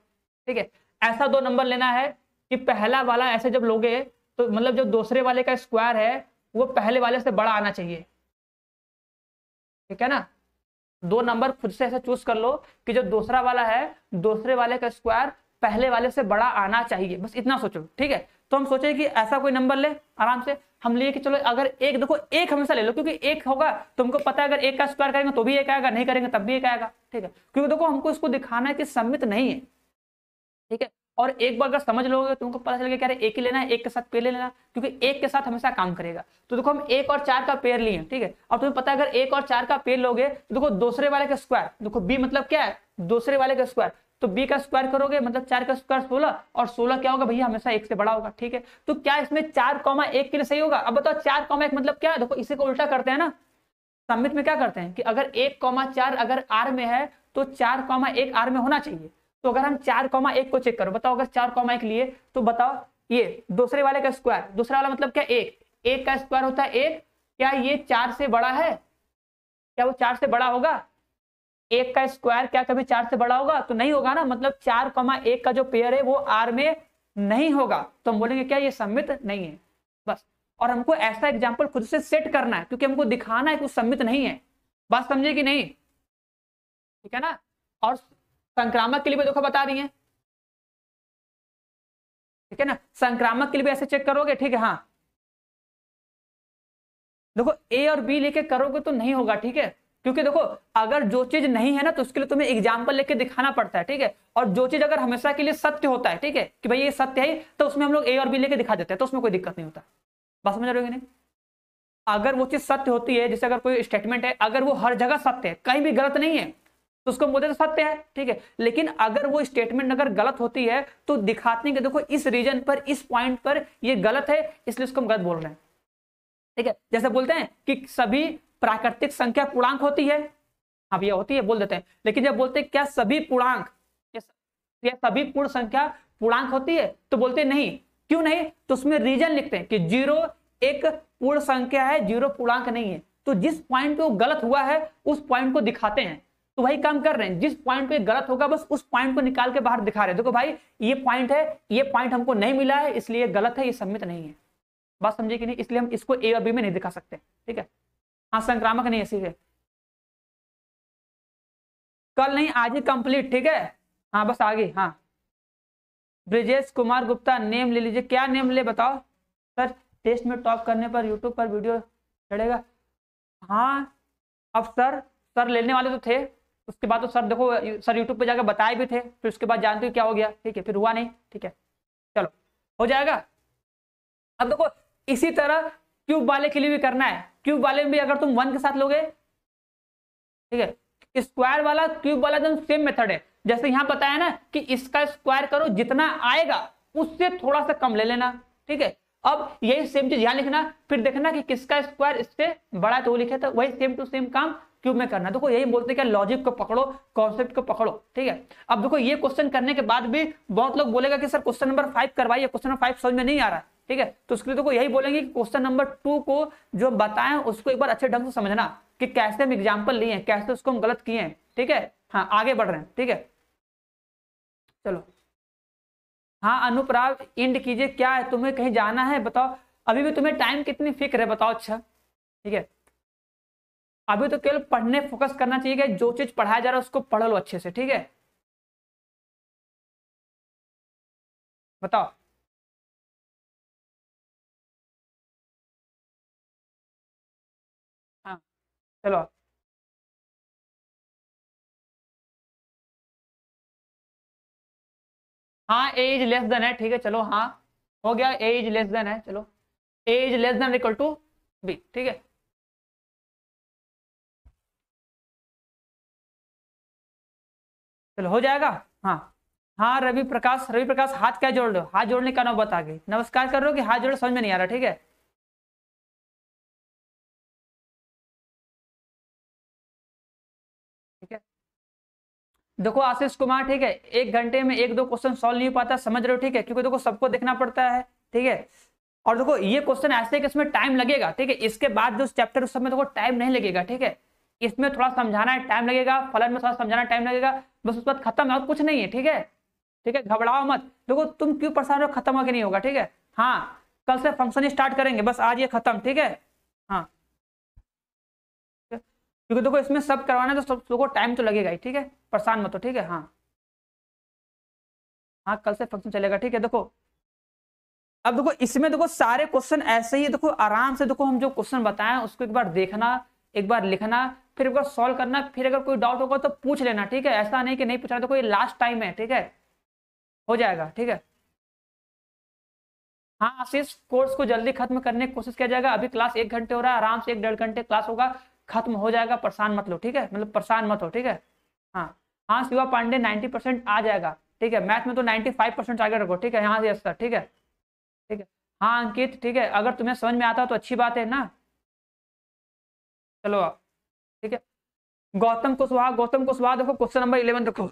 ठीक है। ऐसा 2 नंबर लेना है कि पहला वाला ऐसे जब लोगे तो मतलब जो दूसरे वाले का स्क्वायर है वो पहले वाले से बड़ा आना चाहिए, ठीक है ना। 2 नंबर खुद से ऐसा चूज कर लो कि जो दूसरा वाला है दूसरे वाले का स्क्वायर पहले वाले से बड़ा आना चाहिए, बस इतना सोचो, ठीक है। तो हम सोचे कि ऐसा कोई नंबर ले, आराम से हम लिए कि चलो अगर एक, देखो एक हमेशा ले लो, क्योंकि एक होगा तुमको पता है अगर 1 का स्क्वायर करेंगे तो भी 1 आएगा, नहीं करेंगे तब भी 1 आएगा, ठीक है। क्योंकि देखो हमको इसको दिखाना है कि सम्मित नहीं है, ठीक है। और एक बार अगर समझ लोगे तुमको पता चलेगा क्या एक ही लेना है, 1 के साथ पेयर ले लेना, क्योंकि 1 के साथ हमेशा काम करेगा। तो देखो हम 1 और 4 का पेयर लिए, ठीक है। और तुम्हें पता है अगर 1 और 4 का पेयर लोगे तो देखो दूसरे वाले का स्क्वायर, देखो b मतलब क्या है, दूसरे वाले का स्क्वायर, तो b का स्क्वायर करोगे मतलब 4 का स्क्वायर 16, और 16 क्या होगा भैया, हमेशा 1 से बड़ा होगा, ठीक है। तो क्या इसमें 4,1 के लिए सही होगा। अब बताओ 4,1 मतलब क्या है, देखो इसी को उल्टा करते हैं ना, सम्मित में क्या करते हैं कि अगर 1,4 अगर R में है तो 4,1 R में होना चाहिए। तो अगर हम 4,1 को चेक करो, बताओ अगर 4,1 लिए तो बताओ ये दूसरे वाले का स्क्वायर, दूसरा वाला मतलब क्या 1 का स्क्वायर होता है 1, क्या ये 4 से बड़ा है, क्या वो 4 से बड़ा होगा, 1 का स्क्वायर क्या कभी 4 से बड़ा होगा, तो नहीं होगा ना, मतलब 4,1 का जो पेयर है वो R में नहीं होगा, तो हम बोलेंगे क्या ये सम्मित नहीं है, बस। और हमको ऐसा एग्जाम्पल खुद से सेट करना है क्योंकि हमको दिखाना है कि वो सम्मित नहीं है, बात समझे कि नहीं, ठीक है ना। और संक्रामक के लिए भी देखो बता रही है, ठीक है ना, संक्रामक के लिए भी ऐसे चेक करोगे, ठीक है। हाँ देखो ए और बी लेके करोगे तो नहीं होगा, ठीक है, क्योंकि देखो अगर जो चीज नहीं है ना तो उसके लिए तुम्हें एग्जाम्पल लेके दिखाना पड़ता है, ठीक है। और जो चीज अगर हमेशा के लिए सत्य होता है, ठीक है, कि भाई ये सत्य है, तो उसमें हम लोग ए और बी लेके दिखा देते हैं, तो उसमें कोई दिक्कत नहीं होता, बात समझ रहे हो कि नहीं। अगर वो चीज सत्य होती है, जैसे अगर कोई स्टेटमेंट है अगर वो हर जगह सत्य है, कहीं भी गलत नहीं है, तो उसको बोलते तो सत्य है, ठीक है। लेकिन अगर वो स्टेटमेंट अगर गलत होती है तो दिखाते हैं कि देखो इस रीजन पर, इस पॉइंट पर ये गलत है, इसलिए उसको हम गलत बोल रहे हैं, ठीक है। जैसे बोलते हैं कि सभी प्राकृतिक संख्या पूर्णांक होती है, हाँ भैया होती है बोल देते हैं, लेकिन जब बोलते हैं क्या सभी पूर्णांक या सभी पूर्ण संख्या पूर्णांक होती है, तो बोलते नहीं, क्यों नहीं, तो उसमें रीजन लिखते हैं कि 0 एक पूर्ण संख्या है, 0 पूर्णांक नहीं है। तो जिस पॉइंट पे वो गलत हुआ है उस पॉइंट को दिखाते हैं, तो वही काम कर रहे हैं, जिस पॉइंट पे गलत होगा बस उस पॉइंट को निकाल के बाहर दिखा रहे हैं, देखो भाई ये पॉइंट है, ये पॉइंट हमको नहीं मिला है इसलिए गलत है, ये सम्मित नहीं है, बात समझे कि नहीं, इसलिए हम इसको ए और बी में नहीं दिखा सकते, ठीक है। हाँ संक्रामक नहीं है सीधे, कल नहीं आज ही कंप्लीट, ठीक है। हाँ बस आगे, हाँ ब्रिजेश कुमार गुप्ता नेम ले लीजिए, क्या नेम ले बताओ सर, टेस्ट में टॉप करने पर यूट्यूब पर वीडियो चढ़ेगा। हाँ अब सर लेने वाले तो थे, उसके बाद तो सर देखो सर यूट्यूब पे जाकर बताए भी थे, फिर उसके बाद जानते हो क्या हो गया, ठीक है, फिर हुआ नहीं, ठीक है। चलो हो जाएगा। अब देखो इसी तरह क्यूब वाले के लिए भी करना है। क्यूब वाले में भी अगर तुम 1 के साथ लोगे, ठीक है, स्क्वायर वाला क्यूब वाला एकदम सेम मेथड है। जैसे यहां बताया ना कि इसका स्क्वायर करो, जितना आएगा उससे थोड़ा सा कम ले लेना, ठीक है। अब यही सेम चीज यहां लिखना, फिर देखना कि किसका स्क्वायर इससे बड़ा है तो वो लिखे, तो वही सेम टू सेम काम क्यूब में करना। देखो यही बोलते हैं कि लॉजिक को पकड़ो, कॉन्सेप्ट को पकड़ो, ठीक है। अब देखो ये क्वेश्चन करने के बाद भी बहुत लोग बोलेगा कि सर क्वेश्चन नंबर 5 करवाइए, क्वेश्चन नंबर 5 समझ में नहीं आ रहा, ठीक है। तो उसके लिए देखो यही बोलेंगे कि क्वेश्चन नंबर 2 को जो बताएं उसको एक बार अच्छे ढंग से समझना कि कैसे हम एग्जाम्पल लिए हैं, कैसे उसको हम गलत किए हैं, ठीक है। हाँ आगे बढ़ रहे हैं, ठीक है। चलो हाँ अनुप्राव इंड कीजिए, क्या है तुम्हें कहीं जाना है बताओ, अभी भी तुम्हें टाइम कितनी फिक्र है बताओ, अच्छा ठीक है। अभी तो केवल पढ़ने फोकस करना चाहिए कि जो चीज पढ़ाया जा रहा है उसको पढ़ लो अच्छे से, ठीक है। बताओ हाँ चलो हाँ ए इज लेस देन है, ठीक है, चलो हाँ हो गया, ए इज लेस देन है, चलो A is less than equal to B, ठीक है। चलो हो जाएगा। हाँ हाँ रवि प्रकाश, रवि प्रकाश हाथ क्या जोड़ लो, हाथ जोड़ने का नौबत आ गई, नमस्कार कर रहे हो कि हाथ जोड़ समझ में नहीं आ रहा, ठीक है। ठीक है देखो आशीष कुमार, ठीक है, 1 घंटे में 1-2 क्वेश्चन सॉल्व नहीं हो पाता, समझ रहे हो, ठीक है, क्योंकि देखो सबको देखना पड़ता है, ठीक है। और देखो ये क्वेश्चन ऐसे है कि इसमें टाइम लगेगा, ठीक है, इसके बाद जो चैप्टर उस समय देखो टाइम नहीं लगेगा, ठीक है। इसमें थोड़ा समझाना है टाइम लगेगा, फलन में थोड़ा समझाना टाइम लगेगा, बस उसके बाद खत्म है और कुछ नहीं है, ठीक है। ठीक है घबराओ मत, देखो तुम क्यों परेशान हो, खत्म होकर नहीं होगा, ठीक है। हाँ कल से फंक्शन स्टार्ट करेंगे, बस आज ये खत्म, ठीक है। हाँ क्योंकि देखो इसमें सब करवाना है तो सबको टाइम तो लगेगा ही, ठीक है, परेशान मत हो, ठीक है। हाँ हाँ कल से फंक्शन चलेगा, ठीक है। देखो अब देखो इसमें देखो सारे क्वेश्चन ऐसे ही है, देखो आराम से देखो हम जो क्वेश्चन बताएं उसको एक बार देखना, एक बार लिखना, फिर एक बार सॉल्व करना, फिर अगर कोई डाउट होगा तो पूछ लेना, ठीक है। ऐसा नहीं कि नहीं पूछना, देखो ये लास्ट टाइम है, ठीक है, हो जाएगा, ठीक है। हाँ आशीष कोर्स को जल्दी खत्म करने की कोशिश किया जाएगा, अभी क्लास 1 घंटे हो रहा है, आराम से 1-1.5 घंटे क्लास होगा, खत्म हो जाएगा, परेशान मत लो, ठीक है, मतलब परेशान मत हो, ठीक है। हाँ हाँ शिवा पांडे 90% आ जाएगा, ठीक है, मैथ में तो 95% आगे रखो, ठीक है, यहाँ से सर, ठीक है। ठीक है हाँ अंकित, ठीक है, अगर तुम्हें समझ में आता हो तो अच्छी बात है ना। चलो आप ठीक है। गौतम कुशवाहा, गौतम कुशवाहा देखो क्वेश्चन नंबर 11 देखो,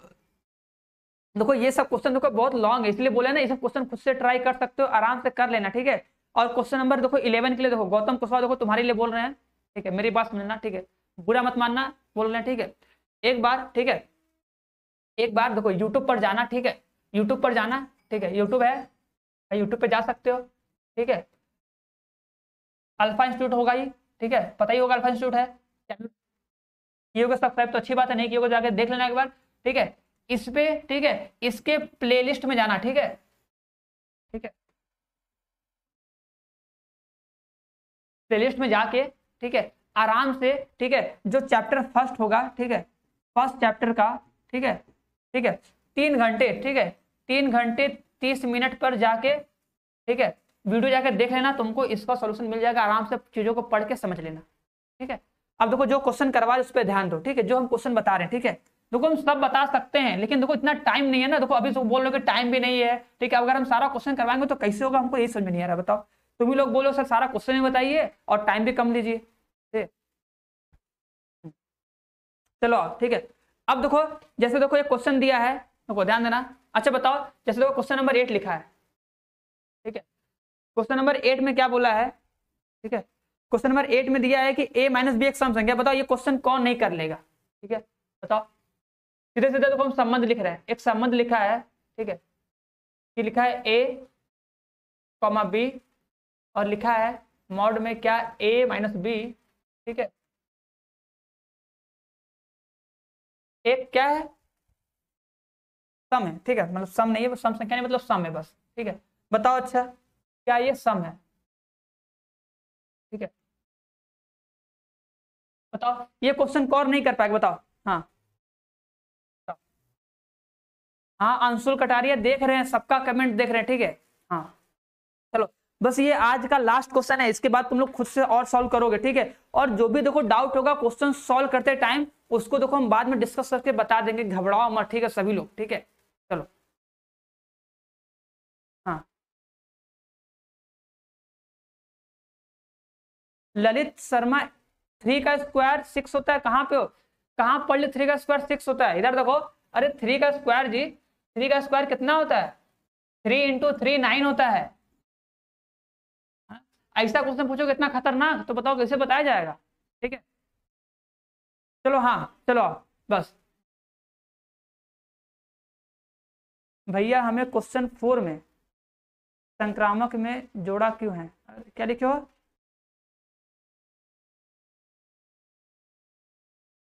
देखो ये सब क्वेश्चन देखो बहुत लॉन्ग है, इसलिए बोले ना ये सब क्वेश्चन खुद से ट्राई कर सकते हो, आराम से कर लेना, ठीक है। और क्वेश्चन नंबर देखो 11 के लिए देखो गौतम कुशवाहा देखो तुम्हारे लिए बोल रहे हैं, ठीक है, मेरी बात समझना, ठीक है, बुरा मत मानना, बोल रहे हैं, ठीक है। एक बार ठीक है, एक बार देखो यूट्यूब पर जाना, ठीक है, यूट्यूब पर जाना, ठीक है, यूट्यूब है, यूट्यूब पे जा सकते हो, ठीक है। अल्फा इंस्टीट्यूट होगा ये, ठीक है, पता ही होगा अल्फा इंस्टीट्यूट है, चैनल किए होगा सब्सक्राइब तो अच्छी बात है, नहीं किए होगा जाके देख लेना एक बार, ठीक है। इस पे ठीक है, इसके प्लेलिस्ट में जाना, ठीक है, ठीक है, प्लेलिस्ट में जाके, ठीक है, आराम से, ठीक है, जो चैप्टर फर्स्ट होगा, ठीक है, फर्स्ट चैप्टर का, ठीक है, ठीक है, 3 घंटे, ठीक है, 3 घंटे 30 मिनट पर जाके, ठीक है, वीडियो जाके देख लेना, तुमको इसका सॉल्यूशन मिल जाएगा, आराम से चीजों को पढ़ के समझ लेना, ठीक है। अब देखो जो क्वेश्चन करवा उस पर ध्यान दो, ठीक है, जो हम क्वेश्चन बता रहे हैं, ठीक है, देखो हम सब बता सकते हैं लेकिन देखो इतना टाइम नहीं है ना, देखो अभी तो बोल रहे हो कि टाइम भी नहीं है, ठीक है, अगर हम सारा क्वेश्चन करवाएंगे तो कैसे होगा, हमको यही समझ में नहीं आ रहा, बताओ। तुम ही लोग बोलो सर सारा क्वेश्चन ही बताइए और टाइम भी कम लीजिए, ठीक है। चलो ठीक है। अब देखो जैसे देखो एक क्वेश्चन दिया है, देखो ध्यान देना, अच्छा बताओ, जैसे देखो क्वेश्चन नंबर 8 लिखा है, ठीक है, क्वेश्चन नंबर 8 में क्या बोला है, ठीक है, क्वेश्चन नंबर 8 में दिया है कि a माइनस बी एक सम संख्या, बताओ ये क्वेश्चन कौन नहीं कर लेगा, ठीक है, बताओ। सीधे सीधे देखो हम संबंध लिख रहे हैं, एक संबंध लिखा है, ठीक है, कि लिखा है a कॉमा बी और लिखा है मॉड में क्या a माइनस बी, ठीक है, एक क्या है सम है, ठीक है, मतलब सम नहीं है, सम संख्या नहीं मतलब सम है बस, ठीक है, बताओ अच्छा क्या ये सम है, ठीक है, बताओ ये क्वेश्चन कौन नहीं कर पाएगा, बताओ। हाँ हाँ अंशुल कटारिया देख रहे हैं, सबका कमेंट देख रहे हैं, ठीक है। हाँ चलो, बस ये आज का लास्ट क्वेश्चन है, इसके बाद तुम लोग खुद से और सॉल्व करोगे, ठीक है। और जो भी देखो डाउट होगा क्वेश्चन सॉल्व करते टाइम, उसको देखो हम बाद में डिस्कस करके बता देंगे, घबराओ मत, ठीक है सभी लोग, ठीक है। चलो हाँ, ललित शर्मा, 3 का स्क्वायर 6 होता है, कहाँ पे हो, कहाँ पढ़ ली 3 का स्क्वायर 6 होता है, इधर देखो। अरे 3 का स्क्वायर जी, 3 का स्क्वायर कितना होता है, 3 × 3 9 होता है। हाँ? ऐसा क्वेश्चन पूछोगे इतना खतरनाक, तो बताओ कैसे बताया जाएगा, ठीक है। चलो हाँ, चलो बस भैया, हमें क्वेश्चन 4 में संक्रामक में जोड़ा क्यों है, क्या लिखे हो।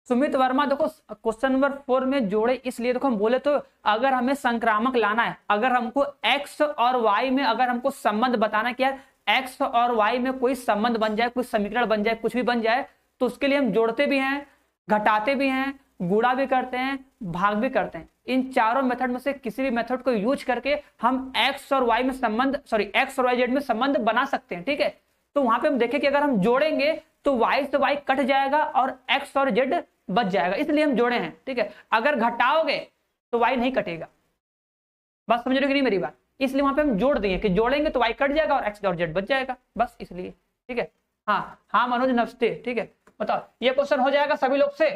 सुमित वर्मा, देखो क्वेश्चन नंबर 4 में जोड़े इसलिए, देखो हम बोले तो अगर हमें संक्रामक लाना है, अगर हमको एक्स और वाई में अगर हमको संबंध बताना क्या है, एक्स और वाई में कोई संबंध बन जाए, कोई समीकरण बन जाए, कुछ भी बन जाए, तो उसके लिए हम जोड़ते भी हैं, घटाते भी हैं, गुणा भी करते हैं, भाग भी करते हैं। इन चारों मेथड में से किसी भी मेथड को यूज करके हम एक्स और वाई में संबंध, सॉरी एक्स और वाई जेड में संबंध बना सकते हैं, ठीक है। तो वहां पे हम देखें कि अगर हम जोड़ेंगे तो वाई से वाई कट जाएगा और एक्स और जेड बच जाएगा, इसलिए हम जोड़े हैं, ठीक है। अगर घटाओगे तो वाई नहीं कटेगा, बस समझ रहे हो कि नहीं मेरी बात, इसलिए वहां पे हम जोड़ दिए कि जोड़ेंगे तो वाई कट जाएगा और एक्स और जेड बच जाएगा, बस इसलिए, ठीक है। हाँ हाँ मनोज नमस्ते, ठीक है। बताओ ये क्वेश्चन हो जाएगा सभी लोग से,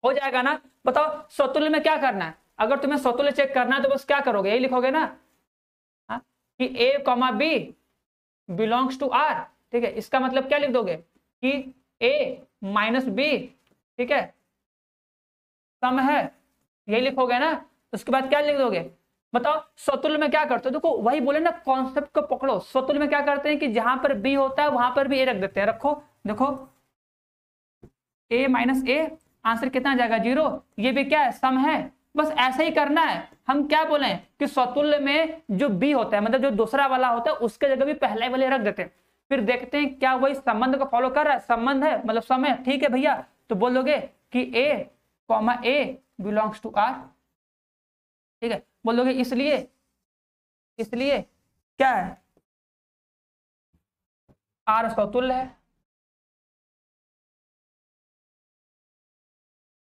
हो जाएगा ना। बताओ स्वतुल्य में क्या करना है, अगर तुम्हें स्वतुल्य चेक करना है तो बस क्या करोगे, यही लिखोगे ना, हाँ? कि A comma B belongs to R, ठीक है। इसका मतलब क्या लिख दोगे कि ए माइनस बी, ठीक है, सम है, यही लिखोगे ना। उसके बाद क्या लिख दोगे, बताओ स्वतुल्य में क्या करते हो, देखो वही बोले ना, कॉन्सेप्ट को पकड़ो। स्वतुल्य में क्या करते हैं कि जहां पर बी होता है वहां पर भी ए रख देते हैं, रखो, देखो ए माइनस ए, आंसर कितना आ जाएगा 0, ये भी क्या है, सम है। बस ऐसे ही करना है। हम क्या बोले कि स्वतुल्य में जो बी होता है, मतलब जो दूसरा वाला होता है, उसके जगह भी पहले वाले रख देते हैं, फिर देखते हैं क्या वही संबंध को फॉलो कर रहा है, संबंध है मतलब सम है, ठीक है भैया, तो बोलोगे कि A comma A belongs to R, ठीक है। बोलोगे इसलिए, इसलिए क्या है, आर स्वतुल्य है।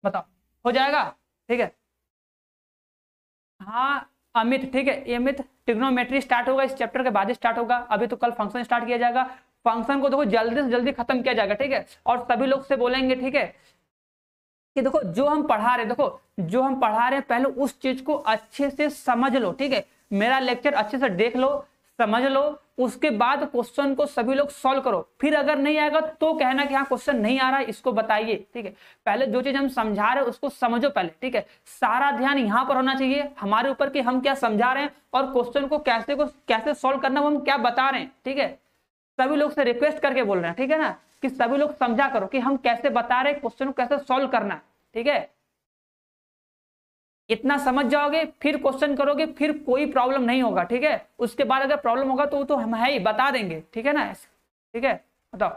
बताओ हो जाएगा, ठीक है। हाँ अमित, ठीक है, ये अमित ट्रिग्नोमेट्री स्टार्ट होगा इस चैप्टर के बाद ही स्टार्ट होगा, अभी तो कल फंक्शन स्टार्ट किया जाएगा, फंक्शन को देखो जल्दी से जल्दी खत्म किया जाएगा, ठीक है। और सभी लोग से बोलेंगे, ठीक है, कि देखो जो हम पढ़ा रहे, देखो जो हम पढ़ा रहे हैं पहले उस चीज को अच्छे से समझ लो, ठीक है। मेरा लेक्चर अच्छे से देख लो, समझ लो, उसके बाद क्वेश्चन को सभी लोग सॉल्व करो, फिर अगर नहीं आएगा तो कहना कि हाँ क्वेश्चन नहीं आ रहा है, इसको बताइए, ठीक है। पहले जो चीज हम समझा रहे हैं उसको समझो पहले, ठीक है। सारा ध्यान यहाँ पर होना चाहिए हमारे ऊपर कि हम क्या समझा रहे हैं और क्वेश्चन को कैसे सॉल्व करना, वो हम क्या बता रहे हैं, ठीक है। सभी लोग से रिक्वेस्ट करके बोल रहे हैं, ठीक है ना, कि सभी लोग समझा करो कि हम कैसे बता रहे हैं, क्वेश्चन को कैसे सॉल्व करना है, ठीक है। इतना समझ जाओगे फिर क्वेश्चन करोगे, फिर कोई प्रॉब्लम नहीं होगा, ठीक है। उसके बाद अगर प्रॉब्लम होगा तो हम है ही बता देंगे, ठीक है ना, ठीक है। बताओ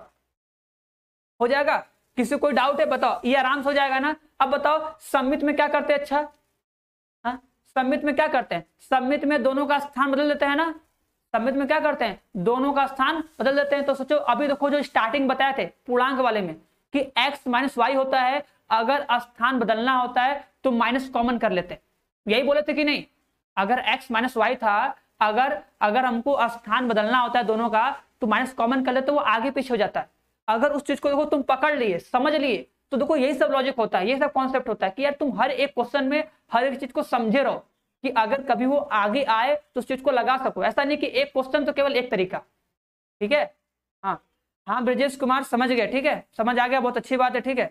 हो जाएगा, किसी को कोई डाउट है बताओ, ये आराम से हो जाएगा ना। अब बताओ सबमिट में क्या करते हैं, अच्छा हाँ, सबमिट में क्या करते हैं, सबमिट में दोनों का स्थान बदल देते हैं ना, सबमिट में क्या करते हैं, दोनों का स्थान बदल देते हैं। तो सोचो अभी देखो जो स्टार्टिंग बताए थे पूर्णांक वाले में कि x माइनस वाई होता है, अगर स्थान बदलना होता है तो माइनस कॉमन कर लेते हैं, यही बोले थे कि नहीं। अगर x माइनस वाई था, अगर अगर हमको स्थान बदलना होता है दोनों का तो माइनस कॉमन कर लेते, वो आगे पीछे हो जाता है। अगर उस चीज को देखो तुम पकड़ लिए, समझ लिए, तो देखो यही सब लॉजिक होता है, ये सब कॉन्सेप्ट होता है कि यार तुम हर एक क्वेश्चन में हर एक चीज को समझे रहो, कि अगर कभी वो आगे आए तो उस चीज को लगा सको, ऐसा नहीं कि एक क्वेश्चन तो केवल एक तरीका, ठीक है। हाँ हाँ ब्रजेश कुमार समझ गए, ठीक है, समझ आ गया, बहुत अच्छी बात है, ठीक है,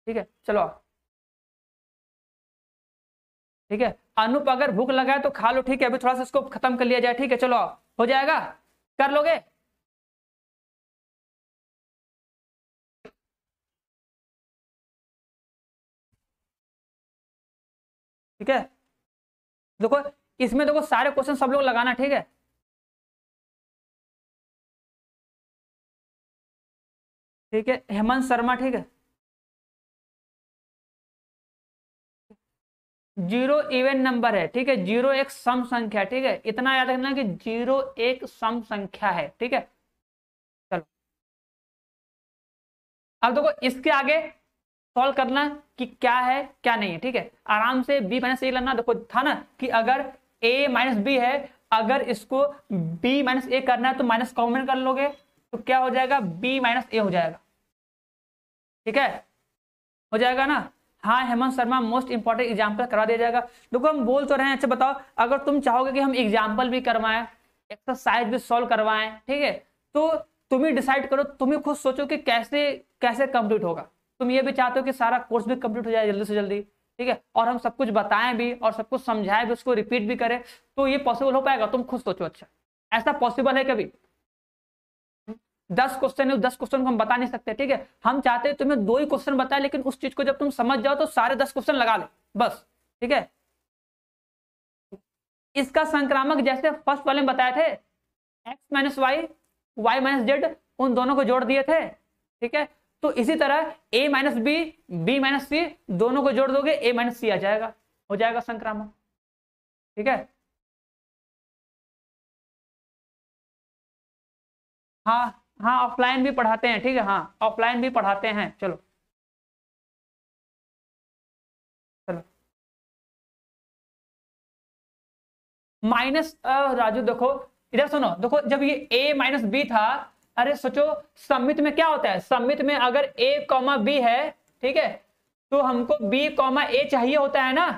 ठीक है चलो, ठीक है। अनूप अगर भूख लगा है तो खा लो, ठीक है, अभी थोड़ा सा इसको खत्म कर लिया जाए, ठीक है, चलो हो जाएगा, कर लोगे, ठीक है। देखो इसमें देखो सारे क्वेश्चन सब लोग लगाना, ठीक है, ठीक है, हेमंत शर्मा, ठीक है, जीरो इवन नंबर है, ठीक है, जीरो एक सम संख्या है, ठीक है, इतना याद रखना कि जीरो एक सम संख्या है, ठीक है। चलो अब देखो इसके आगे सॉल्व करना कि क्या है क्या नहीं है, ठीक है, आराम से बी माइनस ए करना। देखो था ना कि अगर ए माइनस बी है, अगर इसको बी माइनस ए करना है तो माइनस कॉमन कर लोगे तो क्या हो जाएगा, बी माइनस ए हो जाएगा, ठीक है, हो जाएगा ना। हाँ Hemant Sharma, most important example करा दिया जाएगा। देखो हम बोल तो रहे हैं, अच्छा बताओ अगर तुम चाहोगे कि हम एग्जाम्पल भी करवाएं, एक्सरसाइज भी सॉल्व करवाएं, ठीक है, तो तुम ही डिसाइड करो, तुम ही खुद सोचो कि कैसे कैसे कंप्लीट होगा। तुम ये भी चाहते हो कि सारा कोर्स भी कंप्लीट हो जाए जल्दी से जल्दी, ठीक है, और हम सब कुछ बताएं भी और सब कुछ समझाएं भी, उसको रिपीट भी करें, तो ये पॉसिबल हो पाएगा, तुम खुद सोचो। अच्छा ऐसा पॉसिबल है कभी? 10 क्वेश्चन है, 10 क्वेश्चन को हम बता नहीं सकते, ठीक है, हम चाहते हैं तुम्हें 2 ही क्वेश्चन बताए, लेकिन उस चीज को जब तुम समझ जाओ तो सारे 10 क्वेश्चन लगा लो बस, ठीक है। इसका संक्रामक जैसे फर्स्ट वाले में बताए थे, x minus y, y minus z, उन दोनों को जोड़ दिए थे, ठीक है, तो इसी तरह ए माइनस बी, बी माइनस सी, दोनों को जोड़ दोगे ए माइनस सी आ जाएगा, हो जाएगा संक्रामक, ठीक है। हाँ हाँ ऑफलाइन भी पढ़ाते हैं, ठीक है, हाँ ऑफलाइन भी पढ़ाते हैं। चलो चलो माइनस, राजू देखो इधर सुनो, देखो जब ये a माइनस बी था, अरे सोचो सममित में क्या होता है, सममित में अगर a कॉमा बी है, ठीक है, तो हमको b कॉमा ए चाहिए होता है ना।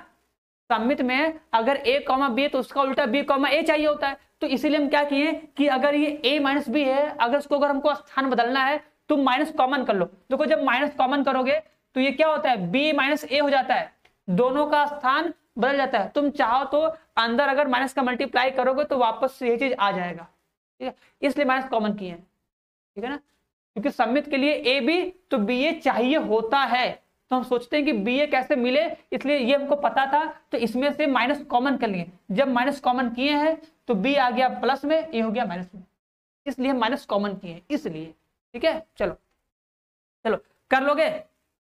सममित में अगर a कॉमा बी है तो उसका उल्टा b कॉमा ए चाहिए होता है, तो इसीलिए हम क्या किए कि अगर ये a माइनस बी है, अगर इसको अगर हमको स्थान बदलना है तो माइनस कॉमन कर लो। देखो जब माइनस कॉमन करोगे तो ये क्या होता है, b माइनस ए हो जाता है, दोनों का स्थान बदल जाता है। तुम चाहो तो अंदर अगर माइनस का मल्टीप्लाई करोगे तो वापस से ये चीज आ जाएगा, ठीक है, इसलिए माइनस कॉमन किए हैं, ठीक है ना, क्योंकि सम्मित के लिए ए बी तो बी ए चाहिए होता है, तो हम सोचते हैं कि बी ए कैसे मिले, इसलिए ये हमको पता था तो इसमें से माइनस कॉमन कर लिए। जब माइनस कॉमन किए हैं तो बी आ गया प्लस में, ए हो गया माइनस में, इसलिए हम माइनस कॉमन किए हैं इसलिए, ठीक है। चलो चलो कर लोगे?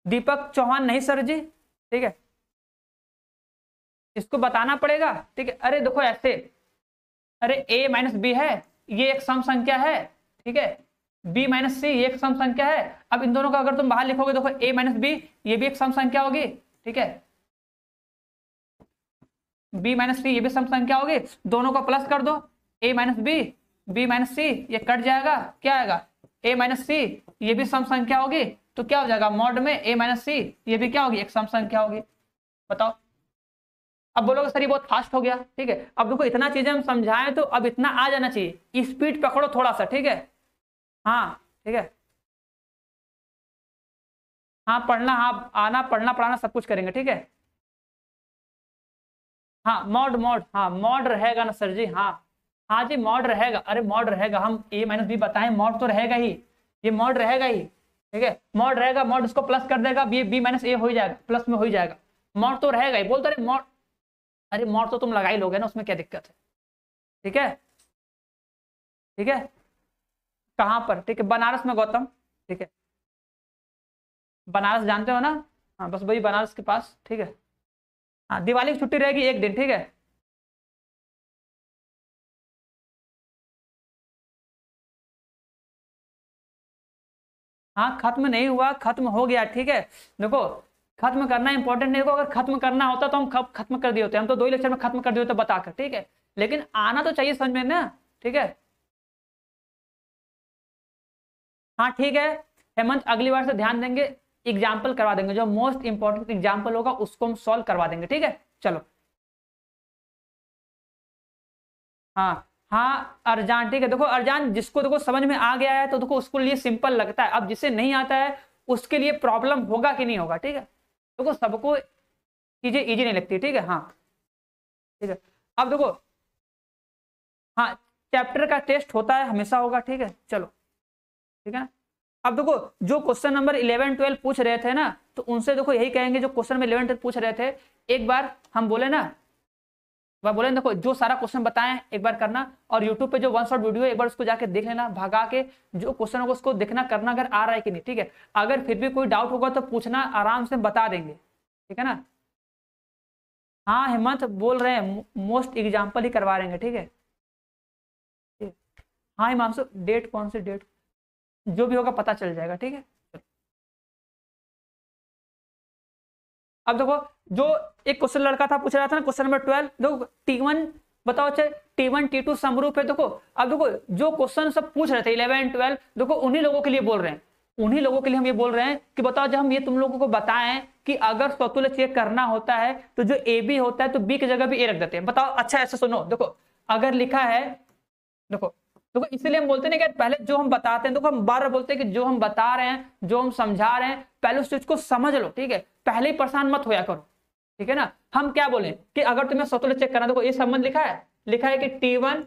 दीपक चौहान नहीं सर जी, ठीक है, इसको बताना पड़ेगा, ठीक है। अरे देखो ऐसे, अरे a माइनस बी है, ये एक सम संख्या है, ठीक है, b माइनस सी ये एक सम संख्या है। अब इन दोनों का अगर तुम बाहर लिखोगे, देखो a माइनस बी ये भी एक सम संख्या होगी, ठीक है, b माइनस सी ये भी सम संख्या होगी, दोनों को प्लस कर दो, a minus B, b minus C ये कट जाएगा, क्या आएगा, a माइनस सी ये भी सम संख्या होगी, तो क्या हो जाएगा मॉड में a माइनस सी ये भी क्या होगी, एक सम संख्या होगी। बताओ, अब बोलोगे सर ये बहुत फास्ट हो गया, ठीक है, अब देखो इतना चीजें हम समझाएं तो अब इतना आ जाना चाहिए, स्पीड पकड़ो थोड़ा सा, ठीक है, हाँ ठीक है, हाँ पढ़ना, हाँ आना, पढ़ना पढ़ाना सब कुछ करेंगे, ठीक है। हाँ मॉड मॉड, हाँ मॉड रहेगा ना सर जी, हाँ हाँ जी मॉड रहेगा, अरे मॉड रहेगा, हम a माइनस बी बताएं मॉड तो रहेगा ही, ये मॉड रहेगा ही, ठीक है, मॉड रहेगा, मॉड उसको प्लस कर देगा, बी माइनस ए हो ही जाएगा, प्लस में हो ही जाएगा, मॉड तो रहेगा ही, बोलते रहे मॉड, अरे मॉड तो तुम लगा ही लोगे ना, उसमें क्या दिक्कत है, ठीक है, ठीक है, कहाँ पर, ठीक है, बनारस में गौतम, ठीक है, बनारस जानते हो ना, हाँ बस वही बनारस के पास, ठीक है, हाँ दिवाली की छुट्टी रहेगी एक दिन, ठीक है, हाँ खत्म नहीं हुआ, खत्म हो गया, ठीक है। देखो खत्म करना इंपॉर्टेंट नहीं होगा, अगर खत्म करना होता तो हम कब खत्म कर दिए होते, हम तो 2 ही लेक्चर में खत्म कर दिए होते बताकर, ठीक है, लेकिन आना तो चाहिए समझ में ना, ठीक है। हाँ ठीक है हेमंत, अगली बार से ध्यान देंगे, एग्जाम्पल करवा देंगे, जो मोस्ट इंपॉर्टेंट एग्जाम्पल होगा उसको हम सॉल्व करवा देंगे, ठीक है। चलो हाँ हाँ अरजान, ठीक है, देखो अरजान जिसको देखो समझ में आ गया है तो देखो उसको लिए सिंपल लगता है, अब जिसे नहीं आता है उसके लिए प्रॉब्लम होगा कि नहीं होगा, ठीक है, देखो सबको चीजें इजी नहीं लगती, ठीक है, हाँ ठीक है। अब देखो हाँ चैप्टर का टेस्ट होता है, हमेशा होगा, ठीक है, चलो ठीक है ना। अब देखो जो क्वेश्चन नंबर 11 12 पूछ रहे थे ना, तो उनसे देखो यही कहेंगे, जो क्वेश्चन में 11 12 पूछ रहे थे, एक बार हम बोले ना, वह बोले देखो जो सारा क्वेश्चन बताएं एक बार करना, और यूट्यूब पे जो 1 शॉट वीडियो है एक बार उसको जाके देख लेना, भगा के जो क्वेश्चन होगा उसको देखना करना, अगर आ रहा है कि नहीं, ठीक है, अगर फिर भी कोई डाउट होगा तो पूछना, आराम से बता देंगे, ठीक है ना। हाँ हेमंत बोल रहे हैं, मोस्ट एग्जाम्पल ही करवा रहेंगे, ठीक है। हाँ हिमांशु, डेट कौन सी डेट, जो भी होगा पता चल जाएगा, ठीक है। अब देखो, जो एक क्वेश्चन लड़का था पूछ रहा था ना, क्वेश्चन नंबर 12, देखो T1 बताओ, अच्छा T1 T2 समरूप है। देखो अब देखो, जो क्वेश्चन सब पूछ रहे थे 11 12, देखो उन्हीं लोगों के लिए बोल रहे हैं, उन्हीं लोगों के लिए हम ये बोल रहे हैं कि बताओ, जब हम ये तुम लोगों को बताएं कि अगर स्वतुल्य चेक करना होता है तो जो ए बी होता है तो बी की जगह भी ए रख देते हैं। बताओ, अच्छा ऐसे सुनो, देखो अगर लिखा है, देखो देखो इसलिए हम बोलते हैं कि पहले जो हम बताते हैं, देखो हम बार बार बोलते हैं कि जो हम बता रहे हैं, जो हम समझा रहे हैं, पहले उस चीज को समझ लो, ठीक है। पहले ही परेशान मत होया करो, ठीक है ना। हम क्या बोले कि अगर तुम्हें स्वतुल्य चेक करना, देखो ये संबंध लिखा है कि T1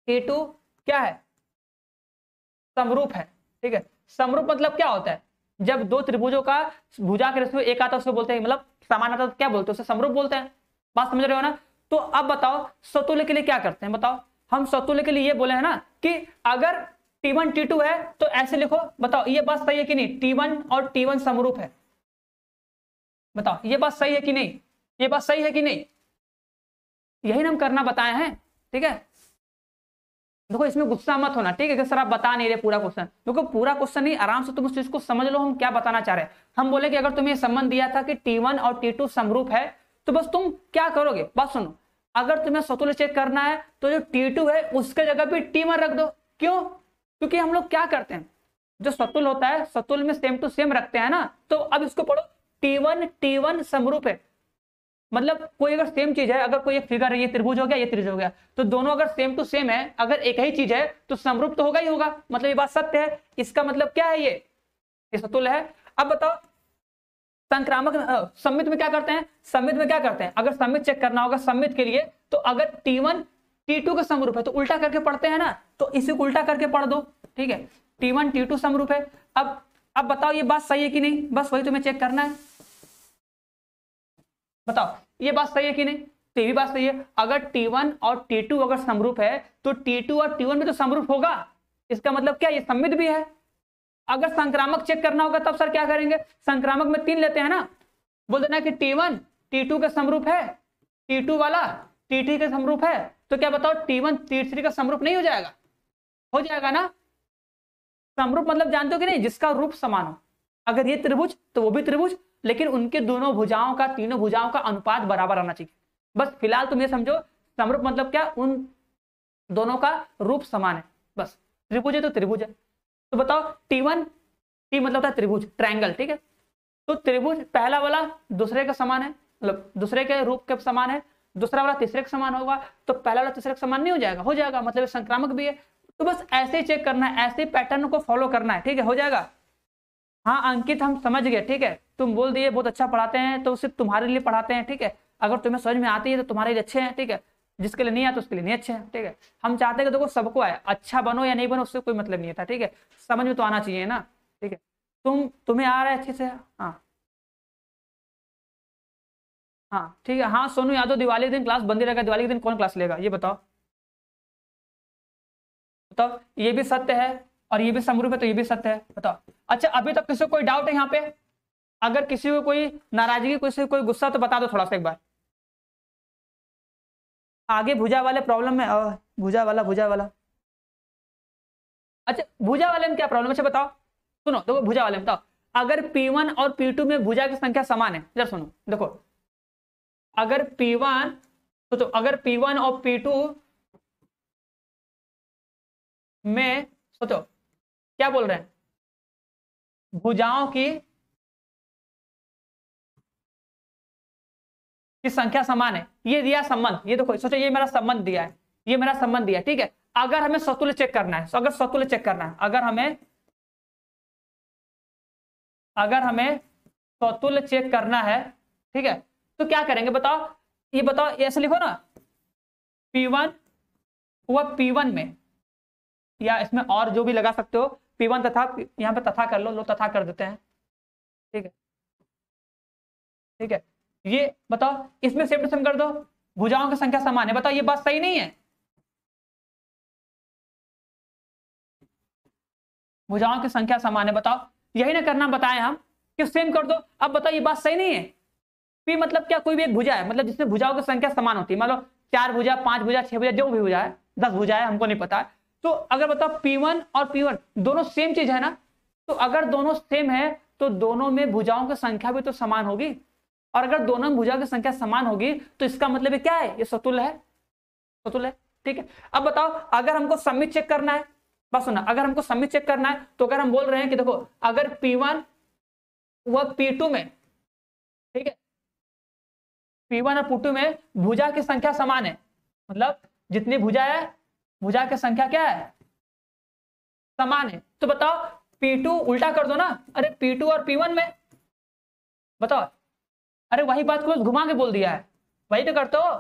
T2 क्या है, समरूप है, ठीक है। समरूप मतलब क्या होता है, जब दो त्रिभुजों का भुजा के रेशियो एक आता है उसको बोलते हैं, मतलब समान आता है तो क्या बोलते हैं, उसे समरूप बोलते हैं। बात समझ रहे हो ना। तो अब बताओ स्वतुल्य के लिए क्या करते हैं, बताओ। हम स्वतुल्य के लिए ये बोले हैं ना कि अगर T1 T2 है तो ऐसे लिखो। बताओ ये बात सही है कि नहीं, T1 और T1 समरूप है। बताओ ये बात सही है कि नहीं, ये बात सही है कि नहीं, यही ना हम करना बताए हैं, ठीक है। देखो इसमें गुस्सा मत होना, ठीक है, कि सर आप बता नहीं रहे पूरा क्वेश्चन। देखो पूरा क्वेश्चन नहीं, आराम से तुम उस चीज को समझ लो हम क्या बताना चाह रहे हैं। हम बोले कि अगर तुम्हें संबंध दिया था कि T1 और T2 समरूप है, तो बस तुम क्या करोगे, बात सुनो। अगर तुम्हें स्वतुल्य चेक करना है तो जो T2 है उसके जगह पे T1 रख दो। क्यों, क्योंकि हम लोग क्या करते हैं, जो स्वतुल्य होता है स्वतुल्य में सेम टू सेम रखते हैं ना। तो अब इसको पढ़ो, T1 समरूप है, मतलब कोई अगर सेम चीज है, अगर कोई एक फिगर है, ये त्रिभुज हो गया, ये त्रिभुज हो गया, तो दोनों अगर सेम टू सेम है, अगर एक ही चीज है तो समरूप तो होगा ही होगा, मतलब ये बात सत्य है। इसका मतलब क्या है, ये समतुल्य है। अब बताओ संक्रामक सममित में क्या करते हैं, सममित में क्या करते हैं, अगर सममित चेक करना होगा सममित के लिए, तो अगर T1 T2 का समरूप है तो उल्टा करके पढ़ते हैं ना, तो इसी को उल्टा करके पढ़ दो, ठीक है। T1 T2 समरूप है। अब बताओ ये बात सही है कि नहीं, बस वही तुम्हें चेक करना है। बताओ ये बात सही है कि नहीं, तो ये भी बात सही है। अगर T1 और T2 अगर समरूप है तो T2 और T1 में तो समरूप होगा, इसका मतलब क्या, ये सममित भी है। अगर संक्रामक चेक करना होगा तब सर क्या करेंगे, संक्रामक में 3 लेते हैं ना, बोल देना कि T1 T2 का समरूप है, T2 वाला T3 का समरूप है, तो क्या बताओ T1 T3 का समरूप नहीं हो जाएगा, हो जाएगा ना। समरूप मतलब जानते हो कि नहीं, जिसका रूप समान हो। अगर ये त्रिभुज तो वो भी त्रिभुज, लेकिन उनके दोनों भुजाओं का, तीनों भुजाओं का अनुपात बराबर आना चाहिए। बस फिलहाल तुम ये समझो समरूप मतलब क्या, उन दोनों का रूप समान है, बस। त्रिभुज है तो त्रिभुज है। तो बताओ T1, T मतलब होता है त्रिभुज, ट्रायंगल, ठीक है। तो त्रिभुज पहला वाला दूसरे का समान है, मतलब दूसरे के रूप के समान है, दूसरा वाला तीसरे के समान होगा, तो पहला वाला तीसरे के समान नहीं हो जाएगा, हो जाएगा, मतलब संक्रामक भी है। तो बस ऐसे ही चेक करना है, ऐसे पैटर्न को फॉलो करना है, ठीक है, हो जाएगा। हाँ अंकित हम समझ गए, ठीक है, तुम बोल दिए बहुत अच्छा पढ़ाते हैं, तो सिर्फ तुम्हारे लिए पढ़ाते हैं, ठीक है। अगर तुम्हें समझ में आती है तो तुम्हारे लिए अच्छे हैं, ठीक है। जिसके लिए नहीं आते उसके लिए नहीं अच्छे हैं, ठीक है। हम चाहते हैं कि देखो सबको आए, अच्छा बनो या नहीं बनो उससे कोई मतलब नहीं था, ठीक है। समझ में तो आना चाहिए ना, ठीक है। तुम्हें आ रहा है अच्छे से, हाँ हाँ ठीक है। हाँ सोनू यादव, दिवाली के दिन क्लास बंद ही रहेगा, दिवाली के दिन कौन क्लास लेगा ये बताओ। बताओ ये भी सत्य है और ये भी समरूप है, तो ये भी सत्य है, बताओ। अच्छा अभी तक किसी को कोई डाउट है यहाँ पे, अगर किसी को कोई नाराजगी, किसी को कोई गुस्सा, तो बता दो थोड़ा सा एक बार। आगे भुजा वाले प्रॉब्लम में भुजा वाला अच्छा भुजा वाले में क्या प्रॉब्लम, अच्छा बताओ। सुनो देखो भुजा वाले में बताओ, अगर P1 और P2 में भुजा की संख्या समान है, जरा सुनो देखो, अगर P1, तो अगर P1 और P2 में, सोचो क्या बोल रहे हैं, भुजाओं की संख्या समान है, ये दिया संबंध, ये देखो सोचो ये मेरा संबंध दिया है, ये मेरा संबंध दिया है, ठीक है। अगर हमें स्वतुल्य चेक करना है, अगर स्वतुल्य चेक करना है, अगर हमें स्वतुल्य चेक करना है, ठीक है, तो क्या करेंगे बताओ। ये बताओ, ऐसे लिखो ना, P1 हुआ P1 में, या इसमें और जो भी लगा सकते हो, P1 तथा, यहाँ पे तथा कर लो तथा कर देते हैं, ठीक है, ठीक है। ये बताओ इसमें सेम टू सेम कर दो, भुजाओं की संख्या समान है, बताओ ये बात सही नहीं है, भुजाओं की संख्या समान है, बताओ। यही ना करना बताए हम कि सेम कर दो। अब बताओ ये बात सही नहीं है, पी मतलब क्या, कोई भी एक भुजा है, मतलब जिसमें भुजाओं की संख्या समान होती है, मान लो 4 भुजा, 5 भुजा, 6 भुजा, जो भी भुजा है, 10 भुजा है, हमको नहीं पता है। तो अगर बताओ P1 और P1 दोनों सेम चीज है ना, तो अगर दोनों सेम है तो दोनों में भुजाओं की संख्या भी तो समान होगी, और अगर दोनों में भुजाओं की संख्या समान होगी तो इसका मतलब ये क्या है, ये सतुल्य है, सतुल्य है। ठीक है, अब बताओ अगर हमको समित चेक करना है, बस सुना, अगर हमको समित चेक करना है तो अगर हम बोल रहे हैं कि देखो अगर P1 वह P2 में, ठीक है, P1 और P2 में भुजा की संख्या समान है, मतलब जितनी भुजा है, भुजा की संख्या क्या है, समान है, तो बताओ P2 उल्टा कर दो ना, अरे P2 और P1 में, बताओ, अरे वही बात को घुमा के बोल दिया है, वही तो करते हो,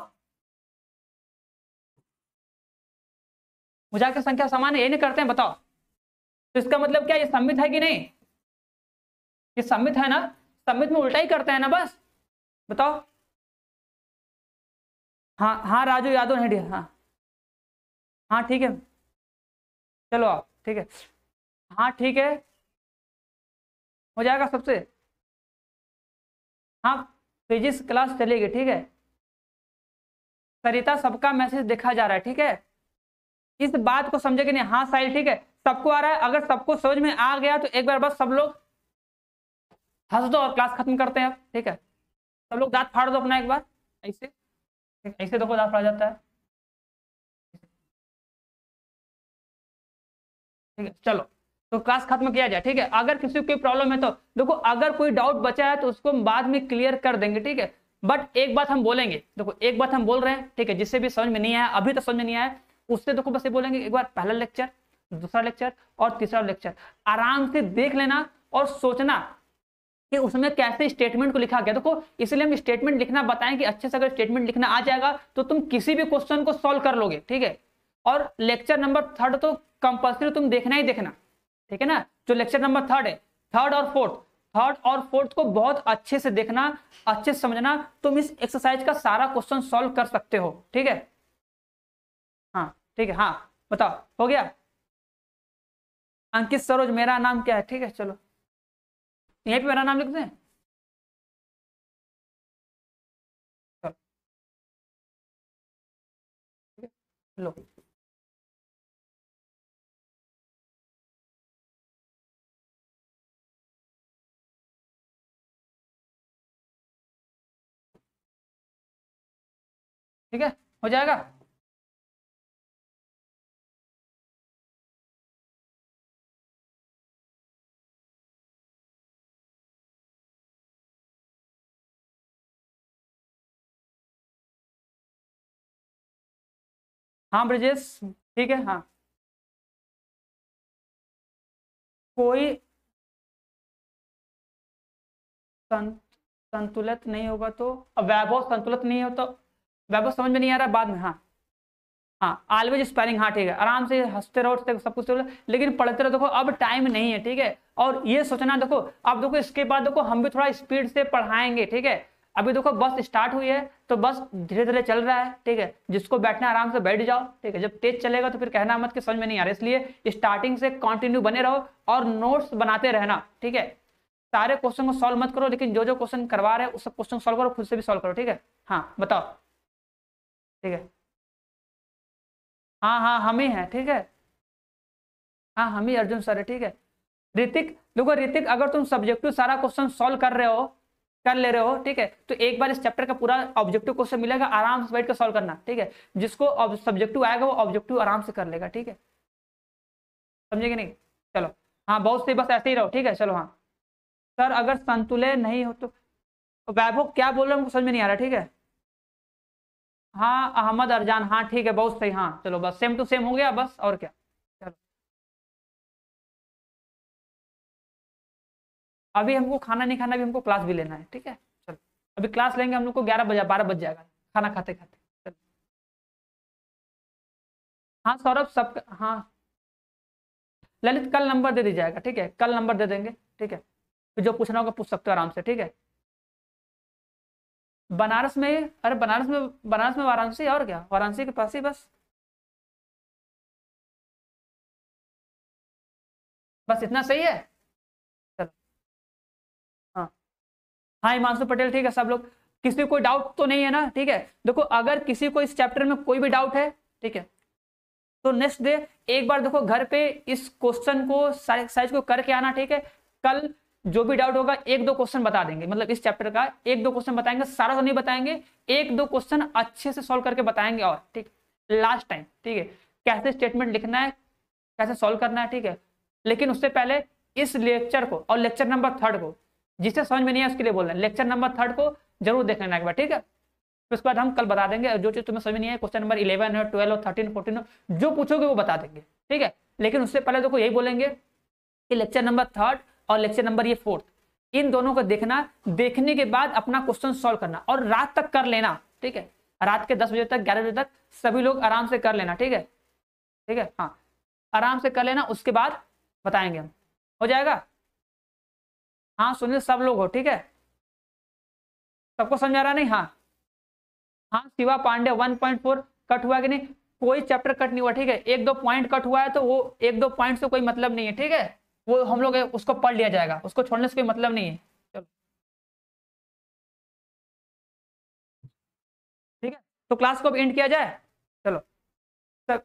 भुजा की संख्या समान है, यही नहीं करते हैं, बताओ। तो इसका मतलब क्या, ये सममित है कि नहीं, ये सममित है ना, सममित में उल्टा ही करते हैं ना, बस बताओ। हाँ हाँ राजू यादव नहीं दिया, हाँ हाँ ठीक है, चलो आप, ठीक है, हाँ ठीक है, हो जाएगा सबसे, हाँ फिजिक्स क्लास चलेगी, ठीक है। सरिता सबका मैसेज देखा जा रहा है, ठीक है, इस बात को समझे कि नहीं, हाँ साहिल ठीक है, सबको आ रहा है, अगर सबको समझ में आ गया तो एक बार बस सब लोग हंस दो और क्लास खत्म करते हैं अब, ठीक है। सब लोग दांत फाड़ दो अपना एक बार, ऐसे, ऐसे देखो दांत फाड़ा जाता है, ठीक है, चलो तो क्लास खत्म किया जाए, ठीक है। अगर किसी को कोई प्रॉब्लम है तो देखो, अगर कोई डाउट बचा है तो उसको हम बाद में क्लियर कर देंगे, ठीक है। बट एक बात हम बोलेंगे, देखो एक बात हम बोल रहे हैं, ठीक है, जिससे भी समझ में नहीं आया, अभी तो समझ में नहीं आया, उससे देखो बस ये बोलेंगे, एक बार पहला लेक्चर, दूसरा लेक्चर और तीसरा लेक्चर आराम से देख लेना और सोचना कि उसमें कैसे स्टेटमेंट को लिखा गया, देखो इसलिए हम स्टेटमेंट लिखना बताएं कि अच्छे से अगर स्टेटमेंट लिखना आ जाएगा तो तुम किसी भी क्वेश्चन को सॉल्व कर लोगे, ठीक है। और लेक्चर नंबर 3 तो कंपल्सरी तुम देखना ही देखना, ठीक है ना, जो लेक्चर नंबर 3 है, थर्ड और फोर्थ को बहुत अच्छे से देखना, अच्छे से समझना, तुम इस एक्सरसाइज का सारा क्वेश्चन सॉल्व कर सकते हो, ठीक है। हाँ ठीक है, हाँ बताओ, हो गया। अंकित सरोज मेरा नाम क्या है, ठीक है, चलो यहीं पे मेरा नाम लिख दें, चलो, ठीक है, लो, ठीक है, हो जाएगा। हाँ ब्रजेश, ठीक है, हाँ कोई सं, संतुलित नहीं होगा तो, अब वैभव संतुलित नहीं हो तो, वैभव समझ में नहीं आ रहा, बाद में, हाँ हाँ ऑलवेज स्पेलिंग, हाँ ठीक है, आराम से हंसते रहो सब कुछ रहो, लेकिन पढ़ते रहो, देखो अब टाइम नहीं है, ठीक है। और ये सोचना, देखो अब देखो इसके बाद देखो हम भी थोड़ा स्पीड से पढ़ाएंगे, ठीक है। अभी देखो बस स्टार्ट हुई है तो बस धीरे धीरे चल रहा है, ठीक है, जिसको बैठना आराम से बैठ जाओ, ठीक है। जब तेज चलेगा तो फिर कहना मत कि समझ में नहीं आ रहा, इसलिए स्टार्टिंग से कंटिन्यू बने रहो और नोट्स बनाते रहना, ठीक है। सारे क्वेश्चन को सॉल्व मत करो, लेकिन जो जो क्वेश्चन करवा रहे हैं उस सब क्वेश्चन सॉल्व करो, खुद से भी सॉल्व करो, ठीक है। हाँ बताओ, ठीक है, हाँ हाँ हम ही हैं, ठीक है, हाँ हम ही अर्जुन सर है, ठीक है। ऋतिक देखो, ऋतिक अगर तुम सब्जेक्टिव सारा क्वेश्चन सॉल्व कर रहे हो, कर ले रहे हो, ठीक है, तो एक बार इस चैप्टर का पूरा ऑब्जेक्टिव क्वेश्चन मिलेगा, आराम से बैठ कर सॉल्व करना, ठीक है। जिसको सब्जेक्टिव आएगा वो ऑब्जेक्टिव आराम से कर लेगा, ठीक है, समझे कि नहीं। चलो हाँ बहुत सही, बस ऐसे ही रहो, ठीक है, चलो हाँ। सर अगर संतुलन नहीं हो तो, वैभव क्या बोल रहे हैं हमको समझ में नहीं आ रहा, ठीक है। हाँ अहमद अरजान, हाँ ठीक है, बहुत सही, हाँ चलो बस सेम टू सेम हो गया, बस और क्या। चलो अभी हमको खाना नहीं खाना, अभी हमको क्लास भी लेना है, ठीक है। चलो अभी क्लास लेंगे हम लोग को 11 बजे 12 बज जाएगा खाना खाते खाते। चलो हाँ सौरभ सब, हाँ ललित कल नंबर दे दी जाएगा, ठीक है, कल नंबर दे देंगे, ठीक है। फिर जो पूछना होगा पूछ सकते हो आराम से, ठीक है। बनारस में, अरे बनारस में वाराणसी, और क्या, वाराणसी के पास ही बस, बस इतना सही है। चलो हाँ हाँ हिमांशु पटेल, ठीक है, सब लोग किसी को कोई डाउट तो नहीं है ना, ठीक है। देखो अगर किसी को इस चैप्टर में कोई भी डाउट है, ठीक है, तो नेक्स्ट डे एक बार देखो घर पे इस क्वेश्चन को साइज को करके आना, ठीक है। कल जो भी डाउट होगा एक दो क्वेश्चन बता देंगे, मतलब इस चैप्टर का एक दो क्वेश्चन बताएंगे, सारा तो नहीं बताएंगे, एक दो क्वेश्चन अच्छे से सॉल्व करके बताएंगे, और ठीक लास्ट टाइम, ठीक है, कैसे स्टेटमेंट लिखना है, कैसे सॉल्व करना है, ठीक है। लेकिन उससे पहले इस लेक्चर को और लेक्चर नंबर 3 को, जिसे समझ में नहीं है उसके लिए बोल रहे हैं, लेक्चर नंबर 3 को जरूर देख लेना एक बार, ठीक है। फिर उसके बाद हम कल बता देंगे जो चीज तुम्हें समझ में नहीं है, क्वेश्चन नंबर 11 है, 12 और 13 14 जो पूछोगे वो बता देंगे, ठीक है। लेकिन उससे पहले देखो यही बोलेंगे कि लेक्चर नंबर 3 और लेक्चर नंबर ये 4 इन दोनों को देखना, देखने के बाद अपना क्वेश्चन सॉल्व करना और रात तक कर लेना, ठीक है। रात के 10 बजे तक 11 बजे तक सभी लोग आराम से कर लेना, ठीक है, ठीक है, हाँ आराम से कर लेना, उसके बाद बताएंगे हम, हो जाएगा। हाँ सुनिए सब लोग हो, ठीक है, सबको समझ आ रहा नहीं? हाँ हाँ शिवा पांडे 1.4 कट हुआ कि नहीं? कोई चैप्टर कट नहीं हुआ, ठीक है, एक दो पॉइंट कट हुआ है तो वो एक दो पॉइंट से कोई मतलब नहीं है, ठीक है, वो हम लोग उसको पढ़ लिया जाएगा, उसको छोड़ने से कोई मतलब नहीं है। चलो ठीक है, तो क्लास को अब एंड किया जाए। चलो सब,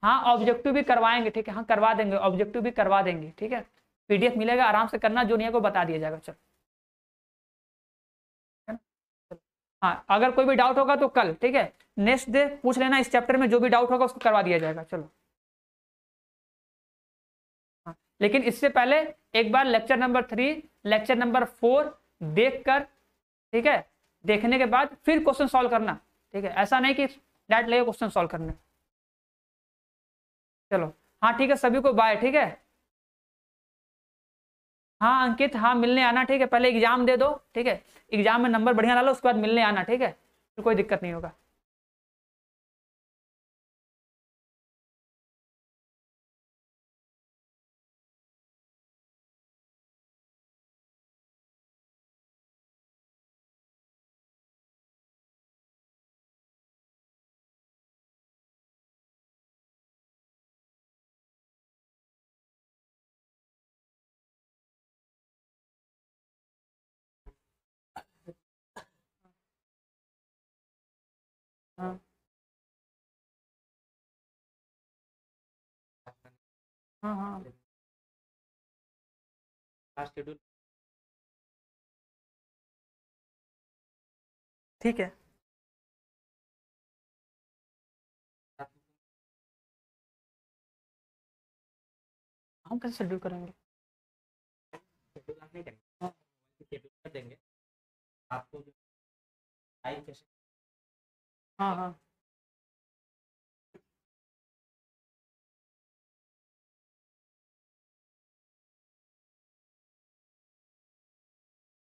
हाँ ऑब्जेक्टिव भी करवाएंगे, ठीक है, हाँ करवा देंगे, ऑब्जेक्टिव भी करवा देंगे, ठीक है, पीडीएफ मिलेगा, आराम से करना, जो नहीं है को बता दिया जाएगा। चलो है ना? चलो। हाँ अगर कोई भी डाउट होगा तो कल, ठीक है, नेक्स्ट डे पूछ लेना, इस चैप्टर में जो भी डाउट होगा उसको करवा दिया जाएगा। चलो हाँ लेकिन इससे पहले एक बार लेक्चर नंबर 3 लेक्चर नंबर 4 देख कर, ठीक है, देखने के बाद फिर क्वेश्चन सॉल्व करना, ठीक है, ऐसा नहीं कि डायरेक्ट लेके क्वेश्चन सॉल्व करने। चलो हाँ ठीक है, सभी को बाय, ठीक है। हाँ अंकित, हाँ मिलने आना, ठीक है, पहले एग्जाम दे दो, ठीक है, एग्जाम में नंबर बढ़िया ला लो, उसके बाद मिलने आना, ठीक है, फिर कोई दिक्कत नहीं होगा। हाँ हाँ हाँ ठीक है, हम कैसे शेड्यूल करेंगे? हाँ हाँ हाँ